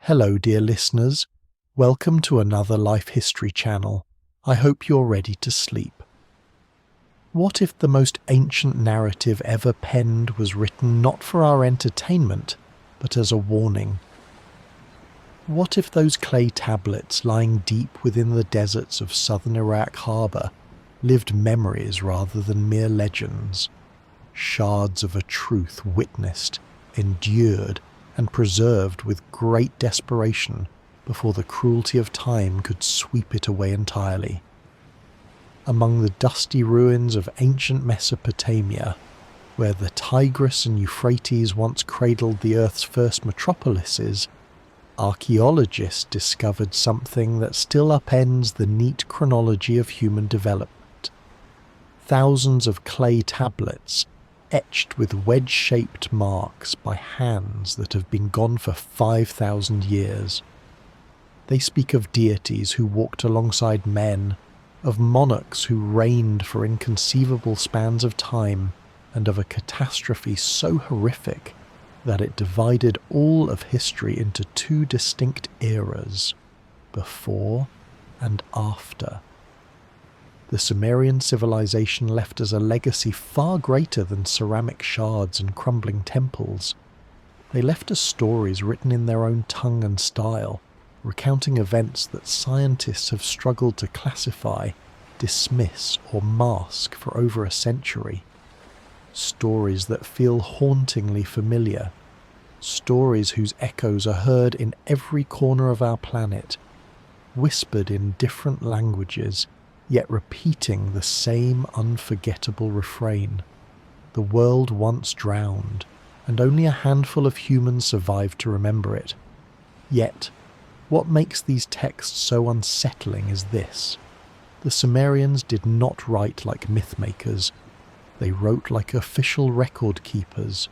Hello, dear listeners. Welcome to another Life History channel. I hope you're ready to sleep. What if the most ancient narrative ever penned was written not for our entertainment, but as a warning? What if those clay tablets lying deep within the deserts of southern Iraq harbour lived memories rather than mere legends? Shards of a truth witnessed, endured, and preserved with great desperation before the cruelty of time could sweep it away entirely. Among the dusty ruins of ancient Mesopotamia, where the Tigris and Euphrates once cradled the Earth's first metropolises, archaeologists discovered something that still upends the neat chronology of human development. Thousands of clay tablets etched with wedge-shaped marks by hands that have been gone for 5,000 years. They speak of deities who walked alongside men, of monarchs who reigned for inconceivable spans of time, and of a catastrophe so horrific that it divided all of history into two distinct eras, before and after. The Sumerian civilization left us a legacy far greater than ceramic shards and crumbling temples. They left us stories written in their own tongue and style, recounting events that scientists have struggled to classify, dismiss, or mask for over a century. Stories that feel hauntingly familiar. Stories whose echoes are heard in every corner of our planet, whispered in different languages, yet repeating the same unforgettable refrain. The world once drowned, and only a handful of humans survived to remember it. Yet, what makes these texts so unsettling is this. The Sumerians did not write like mythmakers. They wrote like official record keepers.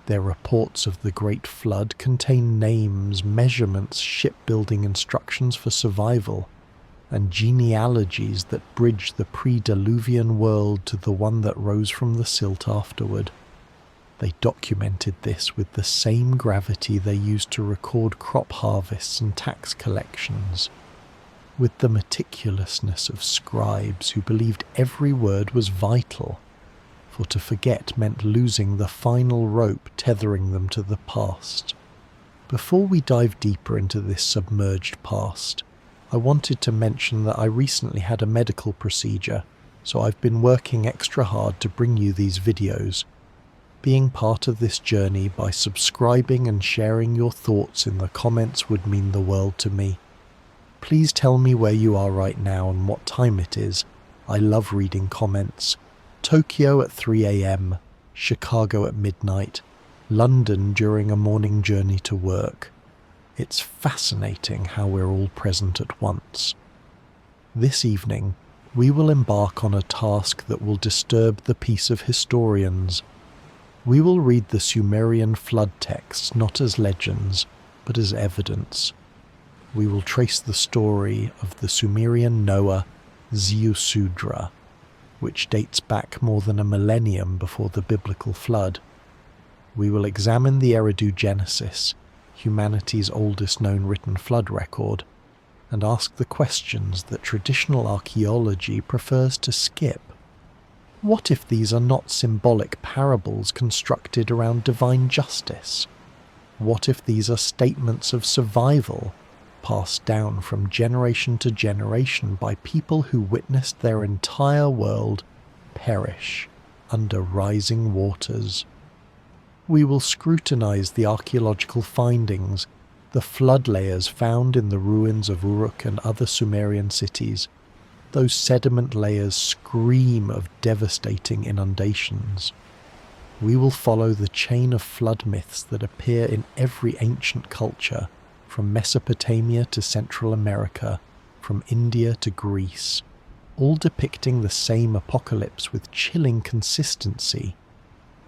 Their reports of the Great Flood contain names, measurements, shipbuilding instructions for survival, and genealogies that bridge the pre-Diluvian world to the one that rose from the silt afterward. They documented this with the same gravity they used to record crop harvests and tax collections, with the meticulousness of scribes who believed every word was vital, for to forget meant losing the final rope tethering them to the past. Before we dive deeper into this submerged past, I wanted to mention that I recently had a medical procedure, so I've been working extra hard to bring you these videos. Being part of this journey by subscribing and sharing your thoughts in the comments would mean the world to me. Please tell me where you are right now and what time it is. I love reading comments. Tokyo at 3 a.m, Chicago at midnight, London during a morning journey to work. It's fascinating how we're all present at once. This evening, we will embark on a task that will disturb the peace of historians. We will read the Sumerian flood texts not as legends, but as evidence. We will trace the story of the Sumerian Noah, Ziusudra, which dates back more than a millennium before the biblical flood. We will examine the Eridu Genesis, humanity's oldest known written flood record, and ask the questions that traditional archaeology prefers to skip. What if these are not symbolic parables constructed around divine justice? What if these are statements of survival, passed down from generation to generation by people who witnessed their entire world perish under rising waters? We will scrutinize the archaeological findings, the flood layers found in the ruins of Uruk and other Sumerian cities. Those sediment layers scream of devastating inundations. We will follow the chain of flood myths that appear in every ancient culture, from Mesopotamia to Central America, from India to Greece, all depicting the same apocalypse with chilling consistency.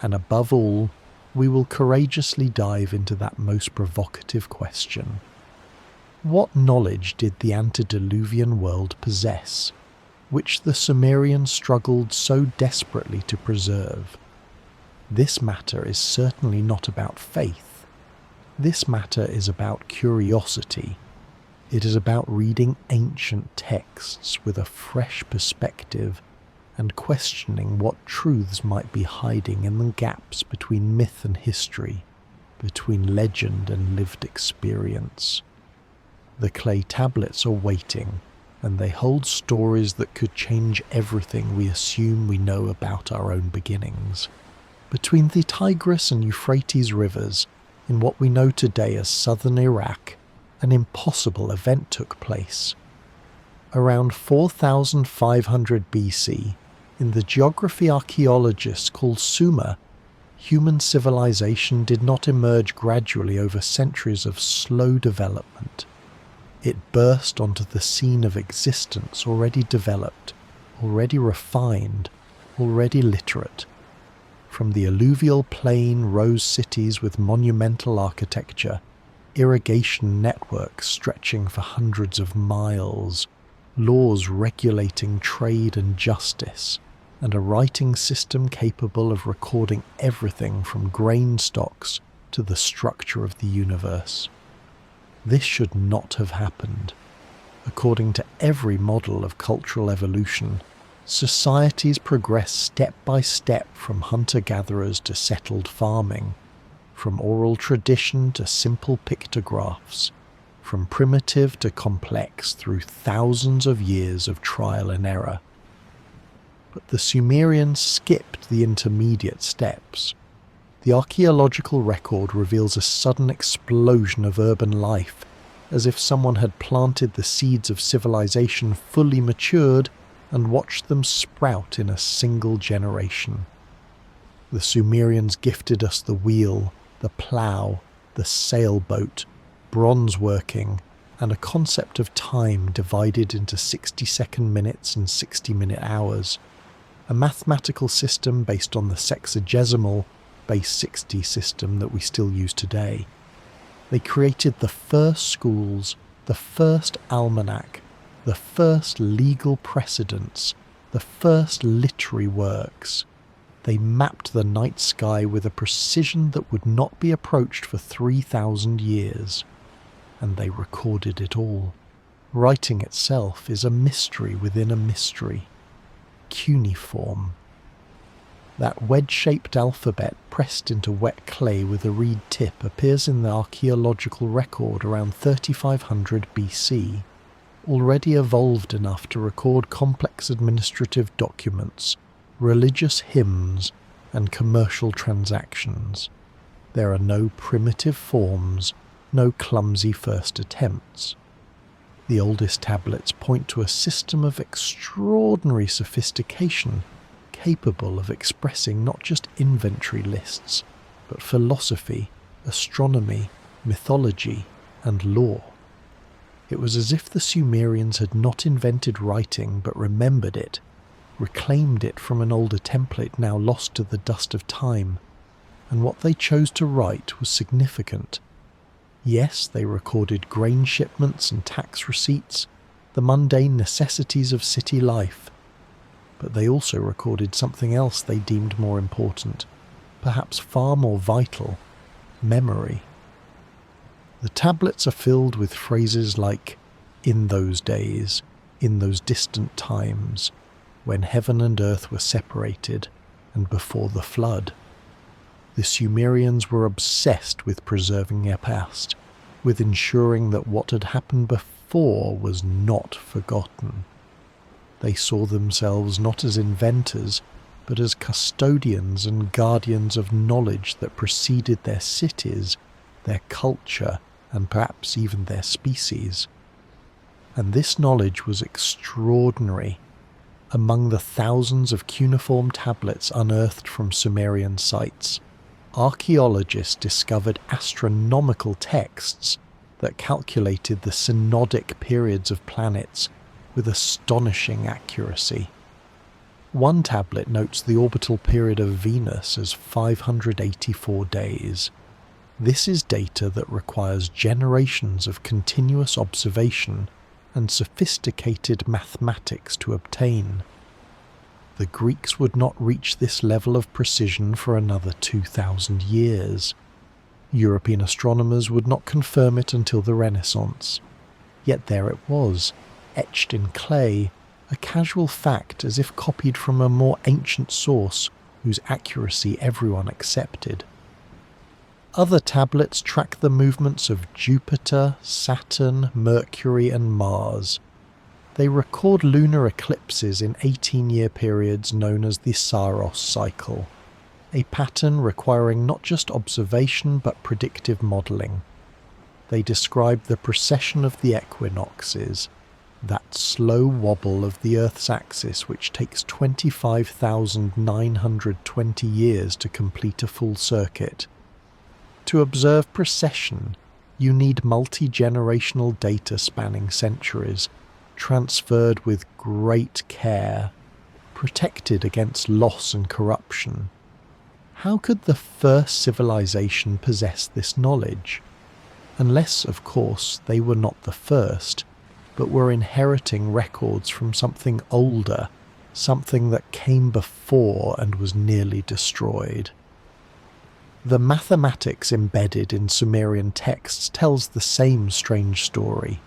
And above all, we will courageously dive into that most provocative question. What knowledge did the antediluvian world possess, which the Sumerians struggled so desperately to preserve? This matter is certainly not about faith. This matter is about curiosity. It is about reading ancient texts with a fresh perspective and questioning what truths might be hiding in the gaps between myth and history, between legend and lived experience. The clay tablets are waiting, and they hold stories that could change everything we assume we know about our own beginnings. Between the Tigris and Euphrates rivers, in what we know today as southern Iraq, an impossible event took place. Around 4500 BC, in the geography archaeologists call Sumer, human civilization did not emerge gradually over centuries of slow development. It burst onto the scene of existence already developed, already refined, already literate. From the alluvial plain rose cities with monumental architecture, irrigation networks stretching for hundreds of miles, laws regulating trade and justice, and a writing system capable of recording everything from grain stocks to the structure of the universe. This should not have happened. According to every model of cultural evolution, societies progress step by step from hunter-gatherers to settled farming, from oral tradition to simple pictographs, from primitive to complex through thousands of years of trial and error. But the Sumerians skipped the intermediate steps. The archaeological record reveals a sudden explosion of urban life, as if someone had planted the seeds of civilization fully matured and watched them sprout in a single generation. The Sumerians gifted us the wheel, the plough, the sailboat, bronze working, and a concept of time divided into 60-second minutes and 60-minute hours, a mathematical system based on the sexagesimal base 60 system that we still use today. They created the first schools, the first almanac, the first legal precedents, the first literary works. They mapped the night sky with a precision that would not be approached for 3,000 years. And they recorded it all. Writing itself is a mystery within a mystery. Cuneiform. That wedge-shaped alphabet pressed into wet clay with a reed tip appears in the archaeological record around 3500 BC, already evolved enough to record complex administrative documents, religious hymns, and commercial transactions. There are no primitive forms, no clumsy first attempts. The oldest tablets point to a system of extraordinary sophistication, capable of expressing not just inventory lists, but philosophy, astronomy, mythology, and law. It was as if the Sumerians had not invented writing but remembered it, reclaimed it from an older template now lost to the dust of time, and what they chose to write was significant. Yes, they recorded grain shipments and tax receipts, the mundane necessities of city life, but they also recorded something else they deemed more important, perhaps far more vital: memory. The tablets are filled with phrases like, "in those days," "in those distant times," "when heaven and earth were separated," and "before the flood." The Sumerians were obsessed with preserving their past, with ensuring that what had happened before was not forgotten. They saw themselves not as inventors, but as custodians and guardians of knowledge that preceded their cities, their culture, and perhaps even their species. And this knowledge was extraordinary. Among the thousands of cuneiform tablets unearthed from Sumerian sites, archaeologists discovered astronomical texts that calculated the synodic periods of planets with astonishing accuracy. One tablet notes the orbital period of Venus as 584 days. This is data that requires generations of continuous observation and sophisticated mathematics to obtain. The Greeks would not reach this level of precision for another 2,000 years. European astronomers would not confirm it until the Renaissance. Yet there it was, etched in clay, a casual fact as if copied from a more ancient source whose accuracy everyone accepted. Other tablets track the movements of Jupiter, Saturn, Mercury and Mars. They record lunar eclipses in 18-year periods known as the Saros cycle, a pattern requiring not just observation but predictive modelling. They describe the precession of the equinoxes, that slow wobble of the Earth's axis which takes 25,920 years to complete a full circuit. To observe precession, you need multi-generational data spanning centuries, transferred with great care, protected against loss and corruption. How could the first civilization possess this knowledge? Unless, of course, they were not the first, but were inheriting records from something older, something that came before and was nearly destroyed. The mathematics embedded in Sumerian texts tells the same strange story.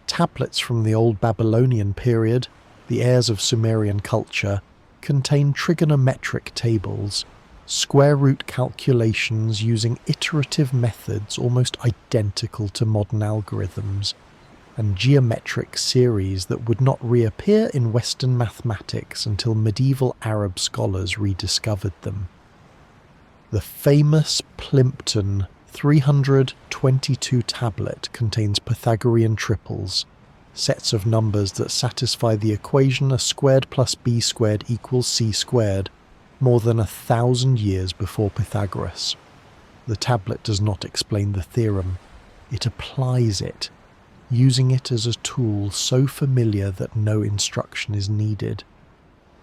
Tablets from the Old Babylonian period, the heirs of Sumerian culture, contain trigonometric tables, square root calculations using iterative methods almost identical to modern algorithms, and geometric series that would not reappear in Western mathematics until medieval Arab scholars rediscovered them. The famous Plimpton 322 tablet contains Pythagorean triples, sets of numbers that satisfy the equation a squared plus b squared equals c squared, more than 1,000 years before Pythagoras. The tablet does not explain the theorem, it applies it, using it as a tool so familiar that no instruction is needed.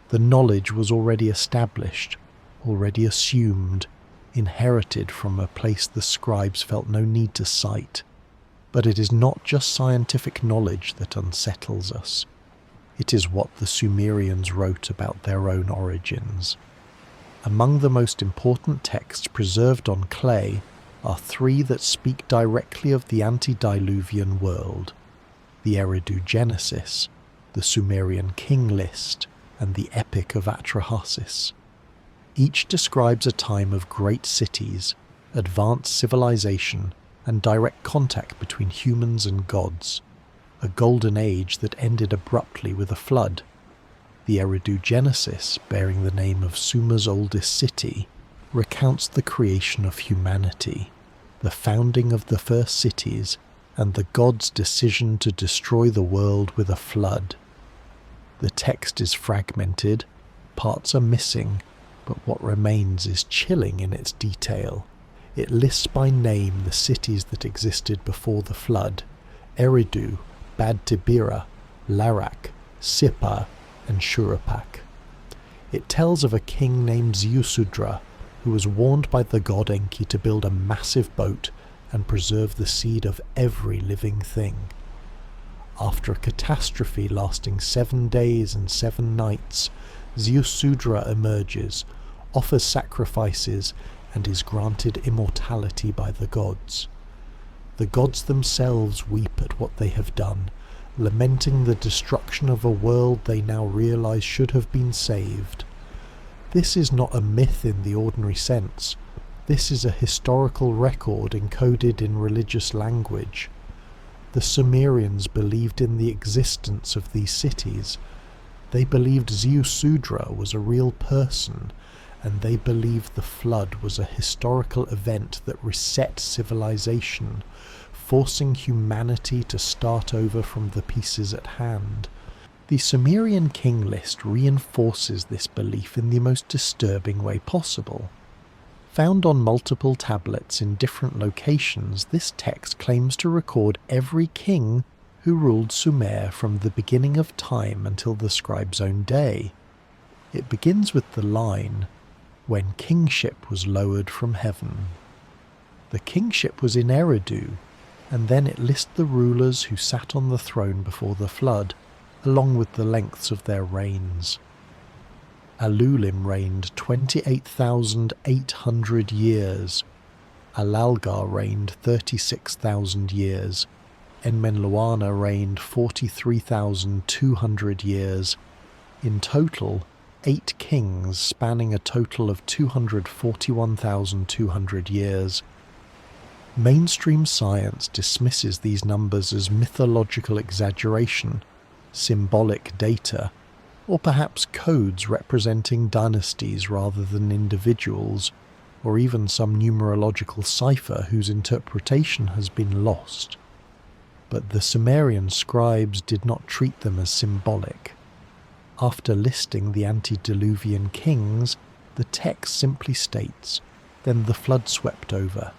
The knowledge was already established, already assumed, inherited from a place the scribes felt no need to cite. But it is not just scientific knowledge that unsettles us. It is what the Sumerians wrote about their own origins. Among the most important texts preserved on clay are three that speak directly of the Antediluvian world: the Eridu Genesis, the Sumerian King List, and the Epic of Atrahasis. Each describes a time of great cities, advanced civilization, and direct contact between humans and gods, a golden age that ended abruptly with a flood. The Eridu Genesis, bearing the name of Sumer's oldest city, recounts the creation of humanity, the founding of the first cities, and the gods' decision to destroy the world with a flood. The text is fragmented, parts are missing, but what remains is chilling in its detail. It lists by name the cities that existed before the flood: Eridu, Bad Tibira, Larak, Sippar, and Shuruppak. It tells of a king named Ziusudra, who was warned by the god Enki to build a massive boat and preserve the seed of every living thing. After a catastrophe lasting 7 days and 7 nights, Ziusudra emerges, offers sacrifices, and is granted immortality by the gods. The gods themselves weep at what they have done, lamenting the destruction of a world they now realize should have been saved. This is not a myth in the ordinary sense. This is a historical record encoded in religious language. The Sumerians believed in the existence of these cities. They believed Ziusudra was a real person, and they believed the flood was a historical event that reset civilization, forcing humanity to start over from the pieces at hand. The Sumerian king list reinforces this belief in the most disturbing way possible. Found on multiple tablets in different locations, this text claims to record every king who ruled Sumer from the beginning of time until the scribe's own day. It begins with the line, "When kingship was lowered from heaven." The kingship was in Eridu, and then it lists the rulers who sat on the throne before the flood, along with the lengths of their reigns. Alulim reigned 28,800 years. Alalgar reigned 36,000 years, Enmenluana reigned 43,200 years. In total, 8 kings spanning a total of 241,200 years. Mainstream science dismisses these numbers as mythological exaggeration, symbolic data, or perhaps codes representing dynasties rather than individuals, or even some numerological cipher whose interpretation has been lost. But the Sumerian scribes did not treat them as symbolic. After listing the Antediluvian kings, the text simply states, "Then the flood swept over."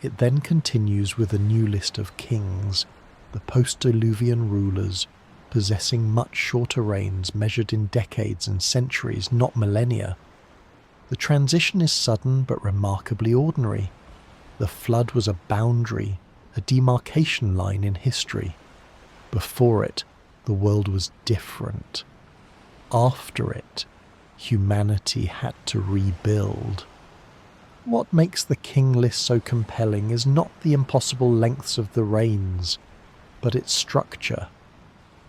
It then continues with a new list of kings, the post-Diluvian rulers, possessing much shorter reigns measured in decades and centuries, not millennia. The transition is sudden but remarkably ordinary. The flood was a boundary, a demarcation line in history. Before it, the world was different. After it, humanity had to rebuild. What makes the king list so compelling is not the impossible lengths of the reigns, but its structure.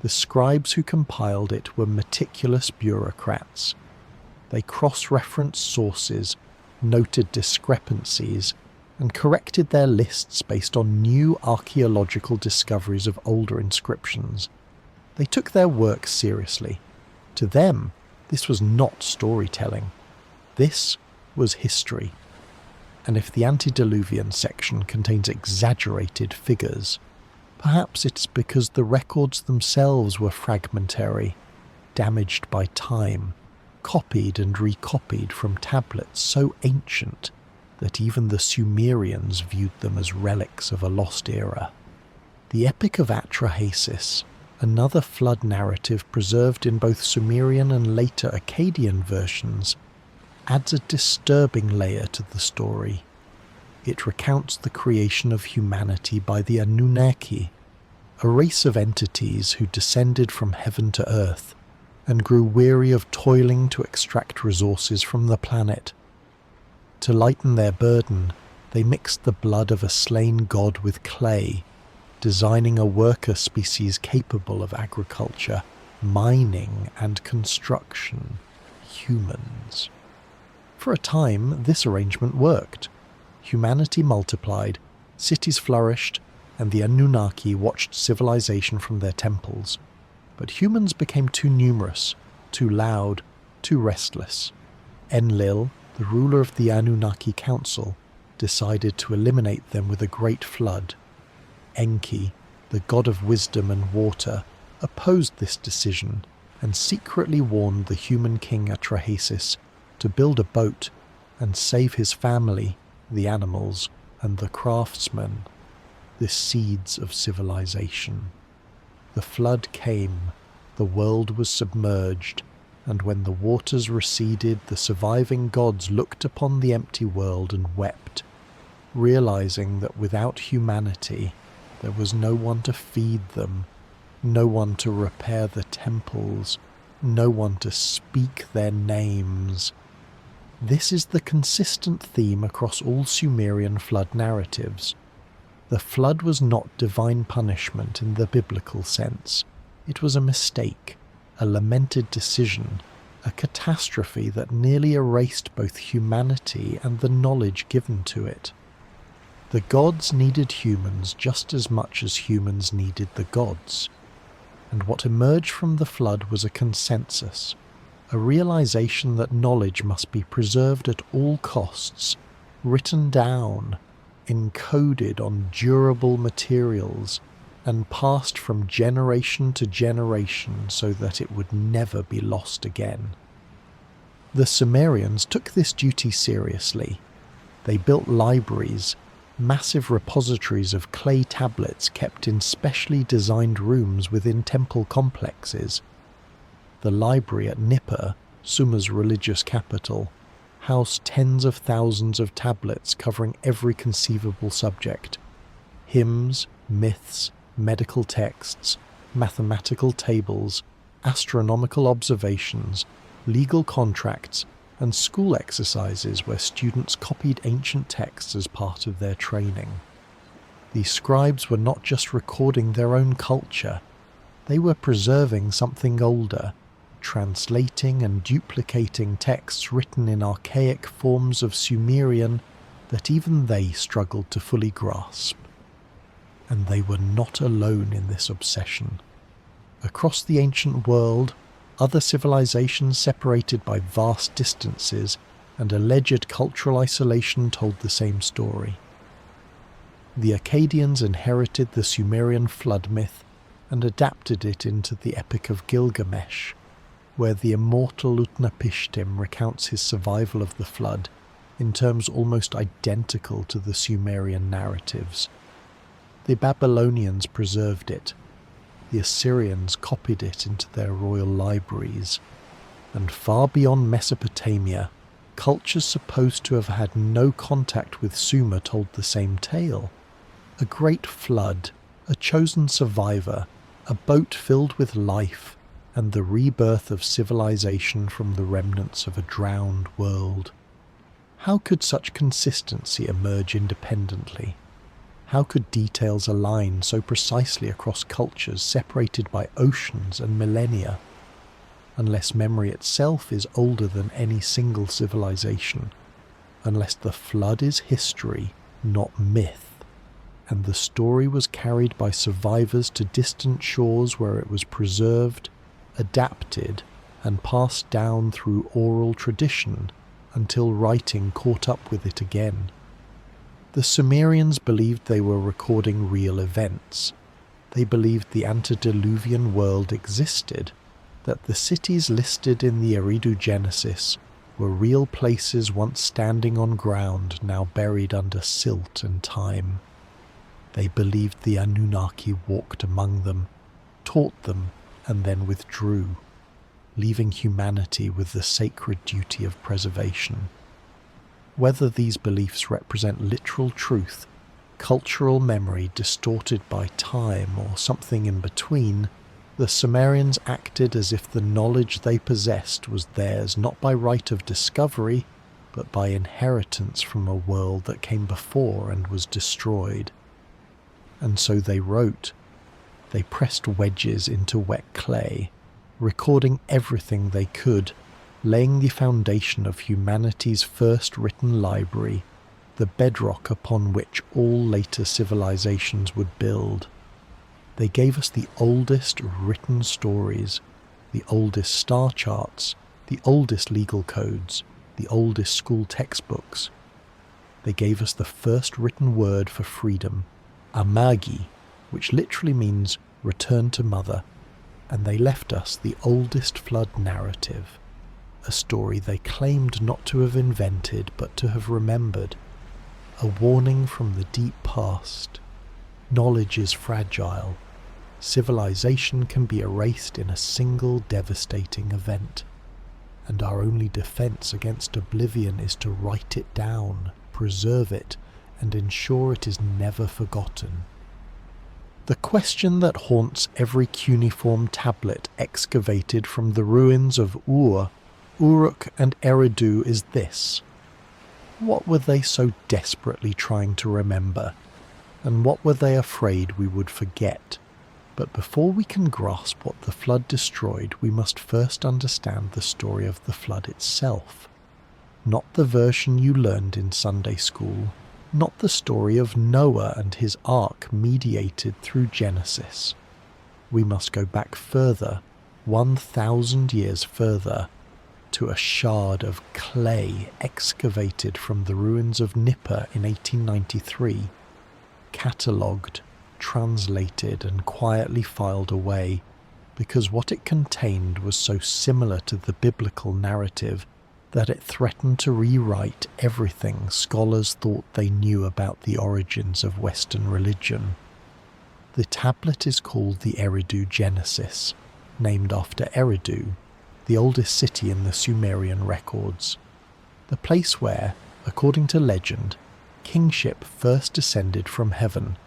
The scribes who compiled it were meticulous bureaucrats. They cross-referenced sources, noted discrepancies, and corrected their lists based on new archaeological discoveries of older inscriptions. They took their work seriously. To them, this was not storytelling. This was history. And if the Antediluvian section contains exaggerated figures, perhaps it's because the records themselves were fragmentary, damaged by time, copied and recopied from tablets so ancient that even the Sumerians viewed them as relics of a lost era. The Epic of Atrahasis, another flood narrative preserved in both Sumerian and later Akkadian versions, adds a disturbing layer to the story. It recounts the creation of humanity by the Anunnaki, a race of entities who descended from heaven to earth and grew weary of toiling to extract resources from the planet. To lighten their burden, they mixed the blood of a slain god with clay, designing a worker species capable of agriculture, mining, and construction: humans. For a time, this arrangement worked. Humanity multiplied, cities flourished, and the Anunnaki watched civilization from their temples. But humans became too numerous, too loud, too restless. Enlil, the ruler of the Anunnaki Council, decided to eliminate them with a great flood. Enki, the god of wisdom and water, opposed this decision and secretly warned the human king Atrahasis to build a boat and save his family, the animals, and the craftsmen, the seeds of civilization. The flood came, the world was submerged, and when the waters receded, the surviving gods looked upon the empty world and wept, realizing that without humanity, there was no one to feed them, no one to repair the temples, no one to speak their names. This is the consistent theme across all Sumerian flood narratives. The flood was not divine punishment in the biblical sense. It was a mistake, a lamented decision, a catastrophe that nearly erased both humanity and the knowledge given to it. The gods needed humans just as much as humans needed the gods. And what emerged from the flood was a consensus, a realization that knowledge must be preserved at all costs, written down, encoded on durable materials, and passed from generation to generation so that it would never be lost again. The Sumerians took this duty seriously. They built libraries, massive repositories of clay tablets kept in specially designed rooms within temple complexes. The library at Nippur, Sumer's religious capital, housed tens of thousands of tablets covering every conceivable subject: hymns, myths, medical texts, mathematical tables, astronomical observations, legal contracts, and school exercises where students copied ancient texts as part of their training. These scribes were not just recording their own culture, they were preserving something older, translating and duplicating texts written in archaic forms of Sumerian that even they struggled to fully grasp. And they were not alone in this obsession. Across the ancient world, other civilizations separated by vast distances and alleged cultural isolation told the same story. The Akkadians inherited the Sumerian flood myth and adapted it into the Epic of Gilgamesh, where the immortal Utnapishtim recounts his survival of the flood in terms almost identical to the Sumerian narratives. The Babylonians preserved it, the Assyrians copied it into their royal libraries, and far beyond Mesopotamia, cultures supposed to have had no contact with Sumer told the same tale. A great flood, a chosen survivor, a boat filled with life, and the rebirth of civilization from the remnants of a drowned world. How could such consistency emerge independently? How could details align so precisely across cultures separated by oceans and millennia? Unless memory itself is older than any single civilization, unless the flood is history, not myth, and the story was carried by survivors to distant shores where it was preserved, adapted, and passed down through oral tradition until writing caught up with it again. The Sumerians believed they were recording real events. They believed the Antediluvian world existed, that the cities listed in the Eridu Genesis were real places once standing on ground now buried under silt and time. They believed the Anunnaki walked among them, taught them, and then withdrew, leaving humanity with the sacred duty of preservation. Whether these beliefs represent literal truth, cultural memory distorted by time, or something in between, the Sumerians acted as if the knowledge they possessed was theirs not by right of discovery, but by inheritance from a world that came before and was destroyed. And so they wrote. They pressed wedges into wet clay, recording everything they could, laying the foundation of humanity's first written library, the bedrock upon which all later civilizations would build. They gave us the oldest written stories, the oldest star charts, the oldest legal codes, the oldest school textbooks. They gave us the first written word for freedom, amagi, which literally means return to mother, and they left us the oldest flood narrative, a story they claimed not to have invented but to have remembered, a warning from the deep past. Knowledge is fragile. Civilization can be erased in a single devastating event, and our only defense against oblivion is to write it down, preserve it, and ensure it is never forgotten. The question that haunts every cuneiform tablet excavated from the ruins of Ur, Uruk and Eridu is this: what were they so desperately trying to remember, and what were they afraid we would forget? But before we can grasp what the flood destroyed, we must first understand the story of the flood itself. Not the version you learned in Sunday school, not the story of Noah and his ark mediated through Genesis. We must go back further, 1,000 years further, to a shard of clay excavated from the ruins of Nippur in 1893, catalogued, translated and quietly filed away, because what it contained was so similar to the biblical narrative that it threatened to rewrite everything scholars thought they knew about the origins of Western religion. The tablet is called the Eridu Genesis, named after Eridu, the oldest city in the Sumerian records, the place where, according to legend, kingship first descended from heaven.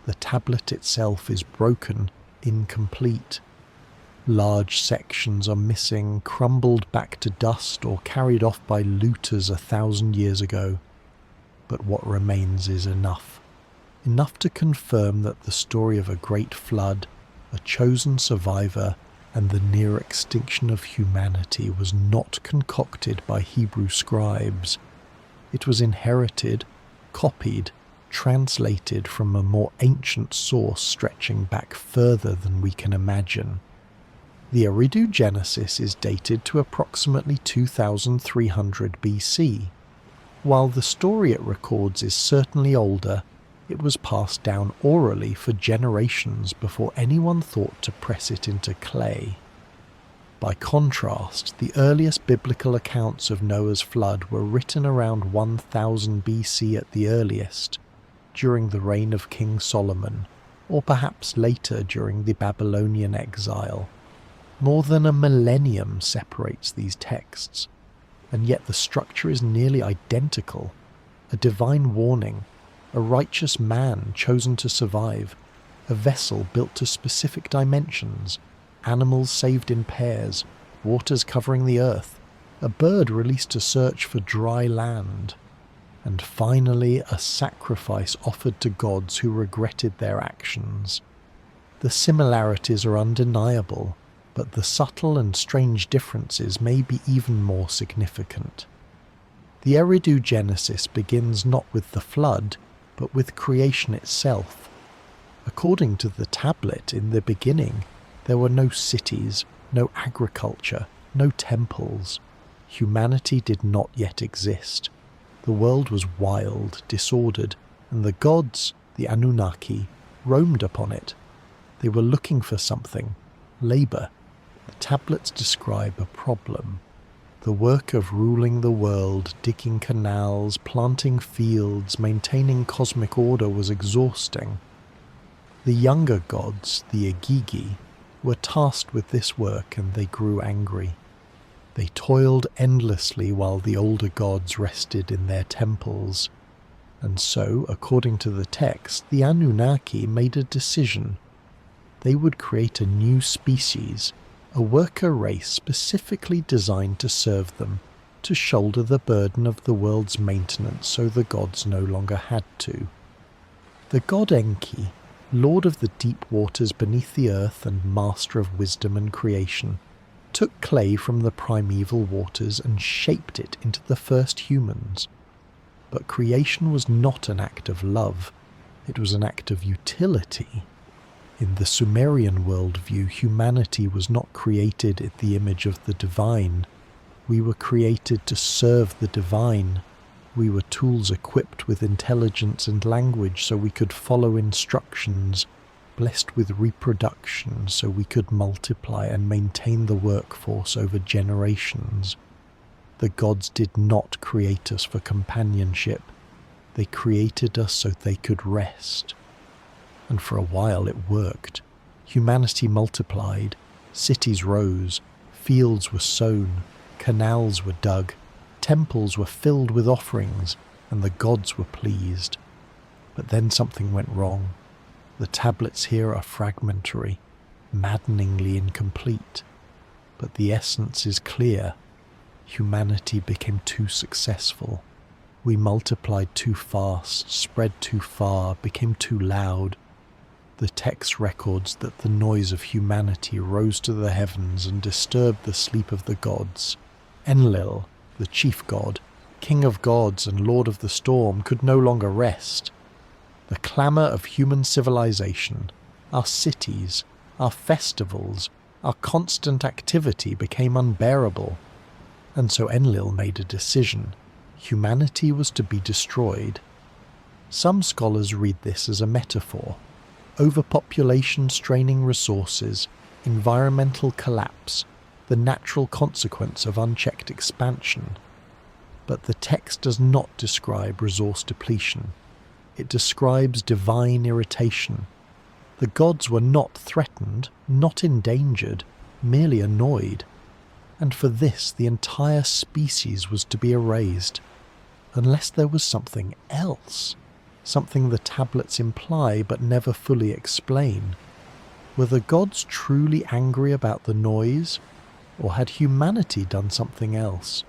The tablet itself is broken, incomplete. Large sections are missing, crumbled back to dust or carried off by looters 1,000 years ago. But what remains is enough. Enough to confirm that the story of a great flood, a chosen survivor, and the near extinction of humanity was not concocted by Hebrew scribes. It was inherited, copied, translated from a more ancient source stretching back further than we can imagine. The Eridu Genesis is dated to approximately 2300 BC. While the story it records is certainly older, it was passed down orally for generations before anyone thought to press it into clay. By contrast, the earliest biblical accounts of Noah's flood were written around 1000 BC at the earliest, during the reign of King Solomon, or perhaps later during the Babylonian exile. More than a millennium separates these texts, and yet the structure is nearly identical. A divine warning, a righteous man chosen to survive, a vessel built to specific dimensions, animals saved in pairs, waters covering the earth, a bird released to search for dry land, and finally a sacrifice offered to gods who regretted their actions. The similarities are undeniable, but the subtle and strange differences may be even more significant. The Eridu Genesis begins not with the flood, but with creation itself. According to the tablet, in the beginning, there were no cities, no agriculture, no temples. Humanity did not yet exist. The world was wild, disordered, and the gods, the Anunnaki, roamed upon it. They were looking for something, labor. The tablets describe a problem. The work of ruling the world, digging canals, planting fields, maintaining cosmic order was exhausting. The younger gods, the Igigi, were tasked with this work, and they grew angry. They toiled endlessly while the older gods rested in their temples. And so, according to the text, the Anunnaki made a decision. They would create a new species, a worker race specifically designed to serve them, to shoulder the burden of the world's maintenance so the gods no longer had to. The god Enki, lord of the deep waters beneath the earth and master of wisdom and creation, took clay from the primeval waters and shaped it into the first humans. But creation was not an act of love, it was an act of utility. In the Sumerian worldview, humanity was not created in the image of the divine. We were created to serve the divine. We were tools equipped with intelligence and language so we could follow instructions, blessed with reproduction so we could multiply and maintain the workforce over generations. The gods did not create us for companionship. They created us so they could rest. And for a while it worked. Humanity multiplied, cities rose, fields were sown, canals were dug, temples were filled with offerings, and the gods were pleased. But then something went wrong. The tablets here are fragmentary, maddeningly incomplete. But the essence is clear. Humanity became too successful. We multiplied too fast, spread too far, became too loud. The text records that the noise of humanity rose to the heavens and disturbed the sleep of the gods. Enlil, the chief god, king of gods and lord of the storm, could no longer rest. The clamour of human civilization, our cities, our festivals, our constant activity became unbearable. And so Enlil made a decision. Humanity was to be destroyed. Some scholars read this as a metaphor. Overpopulation straining resources, environmental collapse, the natural consequence of unchecked expansion. But the text does not describe resource depletion. It describes divine irritation. The gods were not threatened, not endangered, merely annoyed. And for this the entire species was to be erased, unless there was something else. Something the tablets imply but never fully explain. Were the gods truly angry about the noise, or had humanity done something else?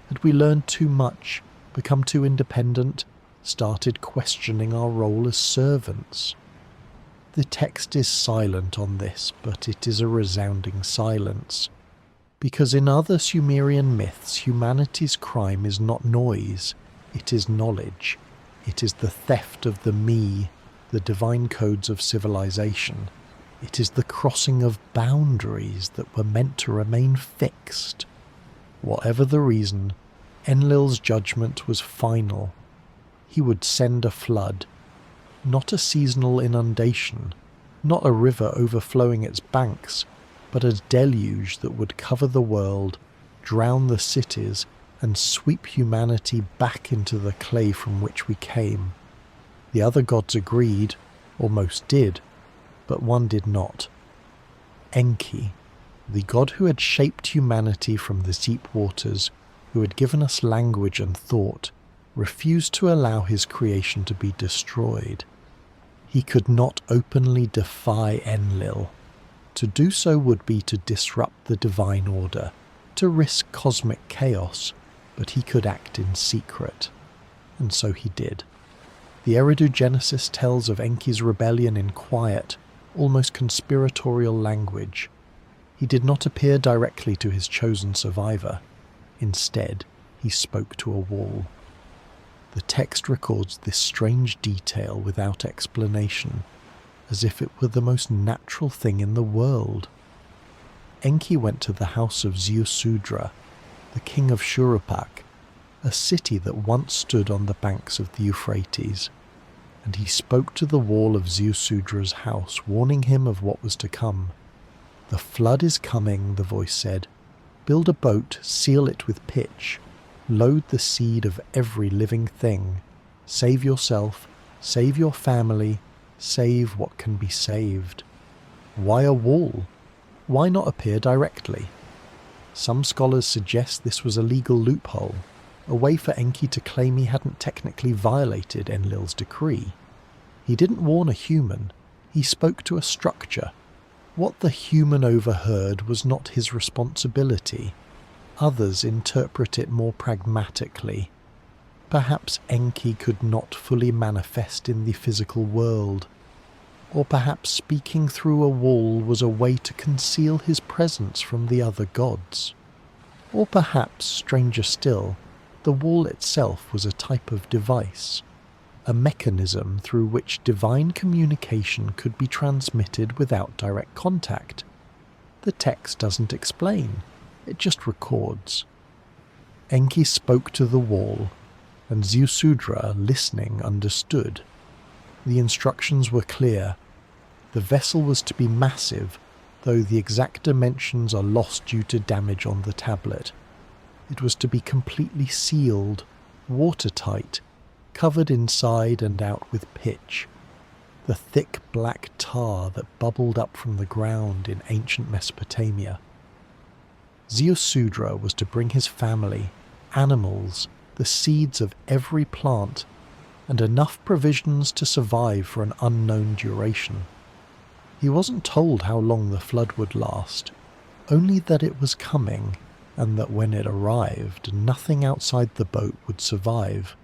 Had we learned too much, become too independent, started questioning our role as servants? The text is silent on this, but it is a resounding silence. Because in other Sumerian myths, humanity's crime is not noise, it is knowledge. It is the theft of the me, the divine codes of civilization. It is the crossing of boundaries that were meant to remain fixed. Whatever the reason, Enlil's judgment was final. He would send a flood, not a seasonal inundation, not a river overflowing its banks, but a deluge that would cover the world, drown the cities, and sweep humanity back into the clay from which we came. The other gods agreed, or most did, but one did not. Enki, the god who had shaped humanity from the deep waters, who had given us language and thought, refused to allow his creation to be destroyed. He could not openly defy Enlil. To do so would be to disrupt the divine order, to risk cosmic chaos, but he could act in secret. And so he did. The Eridu Genesis tells of Enki's rebellion in quiet, almost conspiratorial language. He did not appear directly to his chosen survivor. Instead, he spoke to a wall. The text records this strange detail without explanation, as if it were the most natural thing in the world. Enki went to the house of Ziusudra, the king of Shuruppak, a city that once stood on the banks of the Euphrates, and he spoke to the wall of Ziusudra's house, warning him of what was to come. "The flood is coming," the voice said. "Build a boat, seal it with pitch, load the seed of every living thing. Save yourself, save your family, save what can be saved." Why a wall? Why not appear directly? Some scholars suggest this was a legal loophole, a way for Enki to claim he hadn't technically violated Enlil's decree. He didn't warn a human, he spoke to a structure. What the human overheard was not his responsibility. Others interpret it more pragmatically. Perhaps Enki could not fully manifest in the physical world. Or perhaps speaking through a wall was a way to conceal his presence from the other gods. Or perhaps, stranger still, the wall itself was a type of device, a mechanism through which divine communication could be transmitted without direct contact. The text doesn't explain, it just records. Enki spoke to the wall, and Ziusudra, listening, understood. The instructions were clear. The vessel was to be massive, though the exact dimensions are lost due to damage on the tablet. It was to be completely sealed, watertight, covered inside and out with pitch, the thick black tar that bubbled up from the ground in ancient Mesopotamia. Ziusudra was to bring his family, animals, the seeds of every plant, and enough provisions to survive for an unknown duration. He wasn't told how long the flood would last, only that it was coming, and that when it arrived, nothing outside the boat would survive.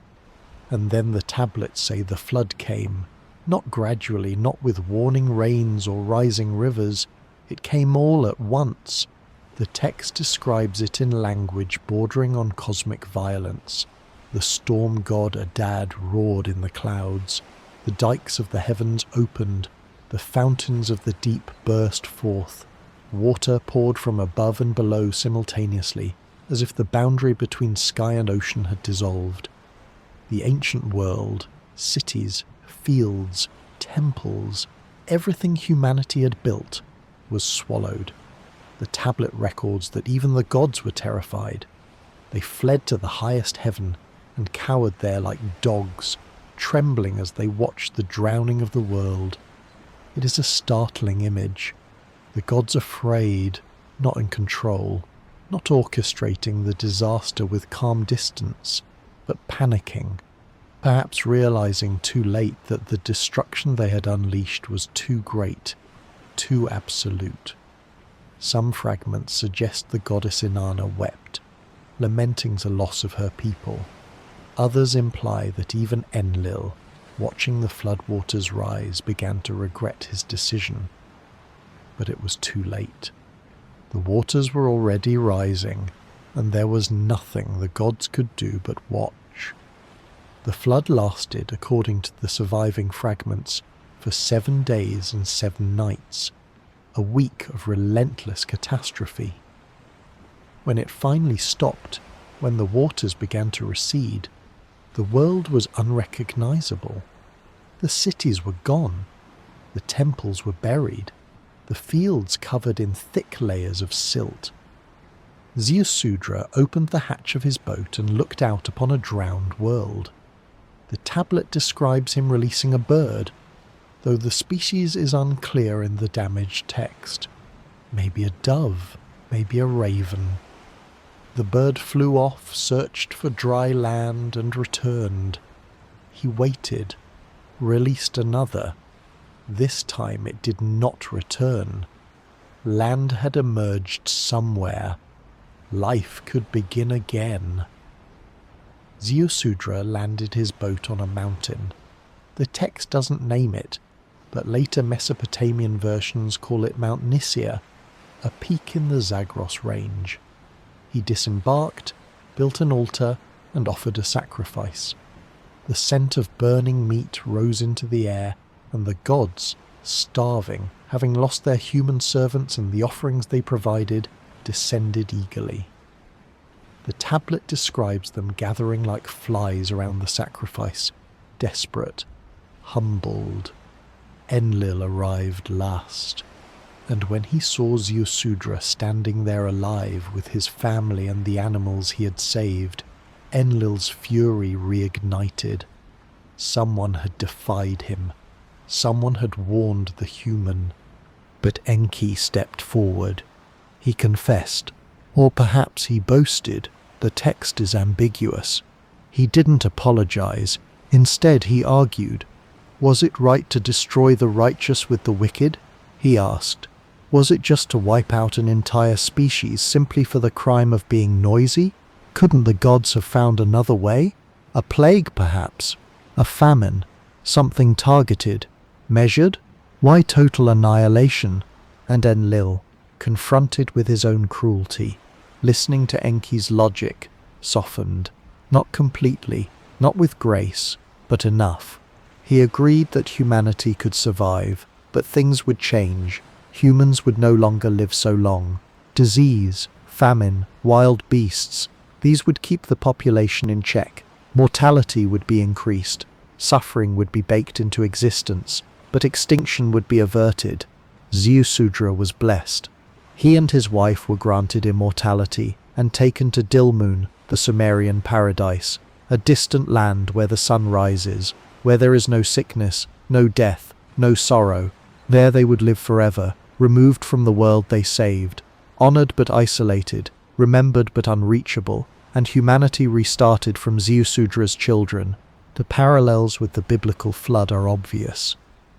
And then the tablets say the flood came, not gradually, not with warning rains or rising rivers. It came all at once. The text describes it in language bordering on cosmic violence. The storm god Adad roared in the clouds. The dikes of the heavens opened. The fountains of the deep burst forth. Water poured from above and below simultaneously, as if the boundary between sky and ocean had dissolved. The ancient world, cities, fields, temples, everything humanity had built, was swallowed. The tablet records that even the gods were terrified. They fled to the highest heaven and cowered there like dogs, trembling as they watched the drowning of the world. It is a startling image. The gods afraid, not in control, not orchestrating the disaster with calm distance, but panicking, perhaps realizing too late that the destruction they had unleashed was too great, too absolute. Some fragments suggest the goddess Inanna wept, lamenting the loss of her people. Others imply that even Enlil, watching the floodwaters rise, began to regret his decision. But it was too late. The waters were already rising, and there was nothing the gods could do but watch. The flood lasted, according to the surviving fragments, for 7 days and 7 nights, a week of relentless catastrophe. When it finally stopped, when the waters began to recede, the world was unrecognizable. The cities were gone, the temples were buried, the fields covered in thick layers of silt. Ziusudra opened the hatch of his boat and looked out upon a drowned world. The tablet describes him releasing a bird, though the species is unclear in the damaged text. Maybe a dove, maybe a raven. The bird flew off, searched for dry land, and returned. He waited, released another. This time it did not return. Land had emerged somewhere. Life could begin again. Ziusudra landed his boat on a mountain. The text doesn't name it, but later Mesopotamian versions call it Mount Nisia, a peak in the Zagros range. He disembarked, built an altar, and offered a sacrifice. The scent of burning meat rose into the air, and the gods, starving, having lost their human servants and the offerings they provided, descended eagerly. The tablet describes them gathering like flies around the sacrifice, desperate, humbled. Enlil arrived last, and when he saw Ziusudra standing there alive with his family and the animals he had saved, Enlil's fury reignited. Someone had defied him. Someone had warned the human. But Enki stepped forward. He confessed, or perhaps he boasted. The text is ambiguous. He didn't apologize. Instead, he argued. Was it right to destroy the righteous with the wicked? He asked. Was it just to wipe out an entire species simply for the crime of being noisy? Couldn't the gods have found another way? A plague, perhaps? A famine? Something targeted? Measured? Why total annihilation? And Enlil, confronted with his own cruelty, listening to Enki's logic, softened. Not completely, not with grace, but enough. He agreed that humanity could survive, but things would change. Humans would no longer live so long. Disease, famine, wild beasts, these would keep the population in check. Mortality would be increased. Suffering would be baked into existence, but extinction would be averted. Ziusudra was blessed. He and his wife were granted immortality and taken to Dilmun, the Sumerian paradise, a distant land where the sun rises, where there is no sickness, no death, no sorrow. There they would live forever, removed from the world they saved, honored but isolated, remembered but unreachable, and humanity restarted from Ziusudra's children. The parallels with the biblical flood are obvious.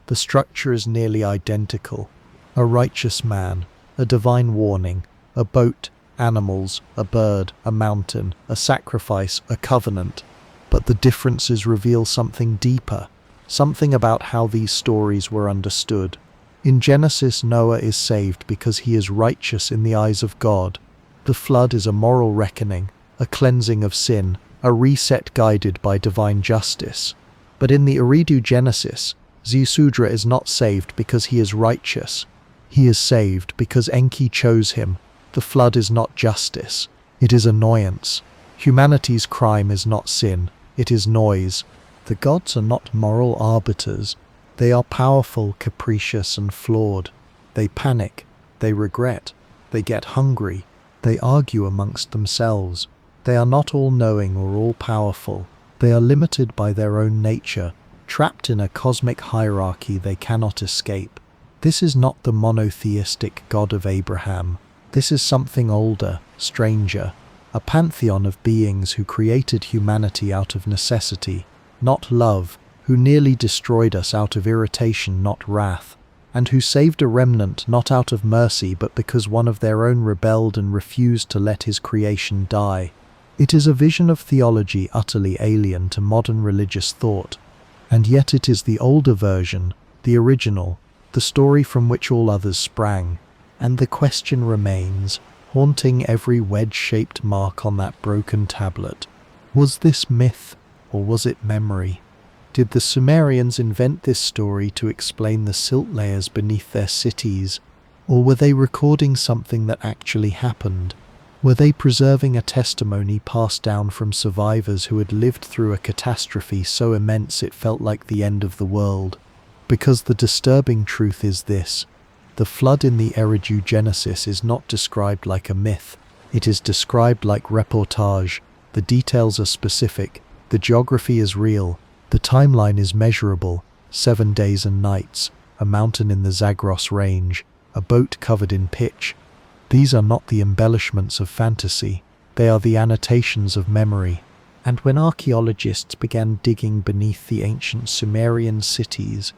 The structure is nearly identical. A righteous man, a divine warning, a boat, animals, a bird, a mountain, a sacrifice, a covenant. But the differences reveal something deeper, something about how these stories were understood. In Genesis, Noah is saved because he is righteous in the eyes of God. The flood is a moral reckoning, a cleansing of sin, a reset guided by divine justice. But in the Eridu Genesis, Ziusudra is not saved because he is righteous. He is saved because Enki chose him. The flood is not justice. It is annoyance. Humanity's crime is not sin. It is noise. The gods are not moral arbiters. They are powerful, capricious, and flawed. They panic. They regret. They get hungry. They argue amongst themselves. They are not all-knowing or all-powerful. They are limited by their own nature, trapped in a cosmic hierarchy they cannot escape. This is not the monotheistic God of Abraham. This is something older, stranger, a pantheon of beings who created humanity out of necessity, not love, who nearly destroyed us out of irritation, not wrath. and who saved a remnant not out of mercy but because one of their own rebelled and refused to let his creation die. It is a vision of theology utterly alien to modern religious thought, and yet it is the older version, the original, the story from which all others sprang, and the question remains, haunting every wedge-shaped mark on that broken tablet. Was this myth, or was it memory? Did the Sumerians invent this story to explain the silt layers beneath their cities, or were they recording something that actually happened? Were they preserving a testimony passed down from survivors who had lived through a catastrophe so immense it felt like the end of the world? Because the disturbing truth is this: the flood in the Eridu Genesis is not described like a myth, it is described like reportage. The details are specific, the geography is real, the timeline is measurable: 7 days and nights, a mountain in the Zagros range, a boat covered in pitch. These are not the embellishments of fantasy, they are the annotations of memory. And when archaeologists began digging beneath the ancient Sumerian cities,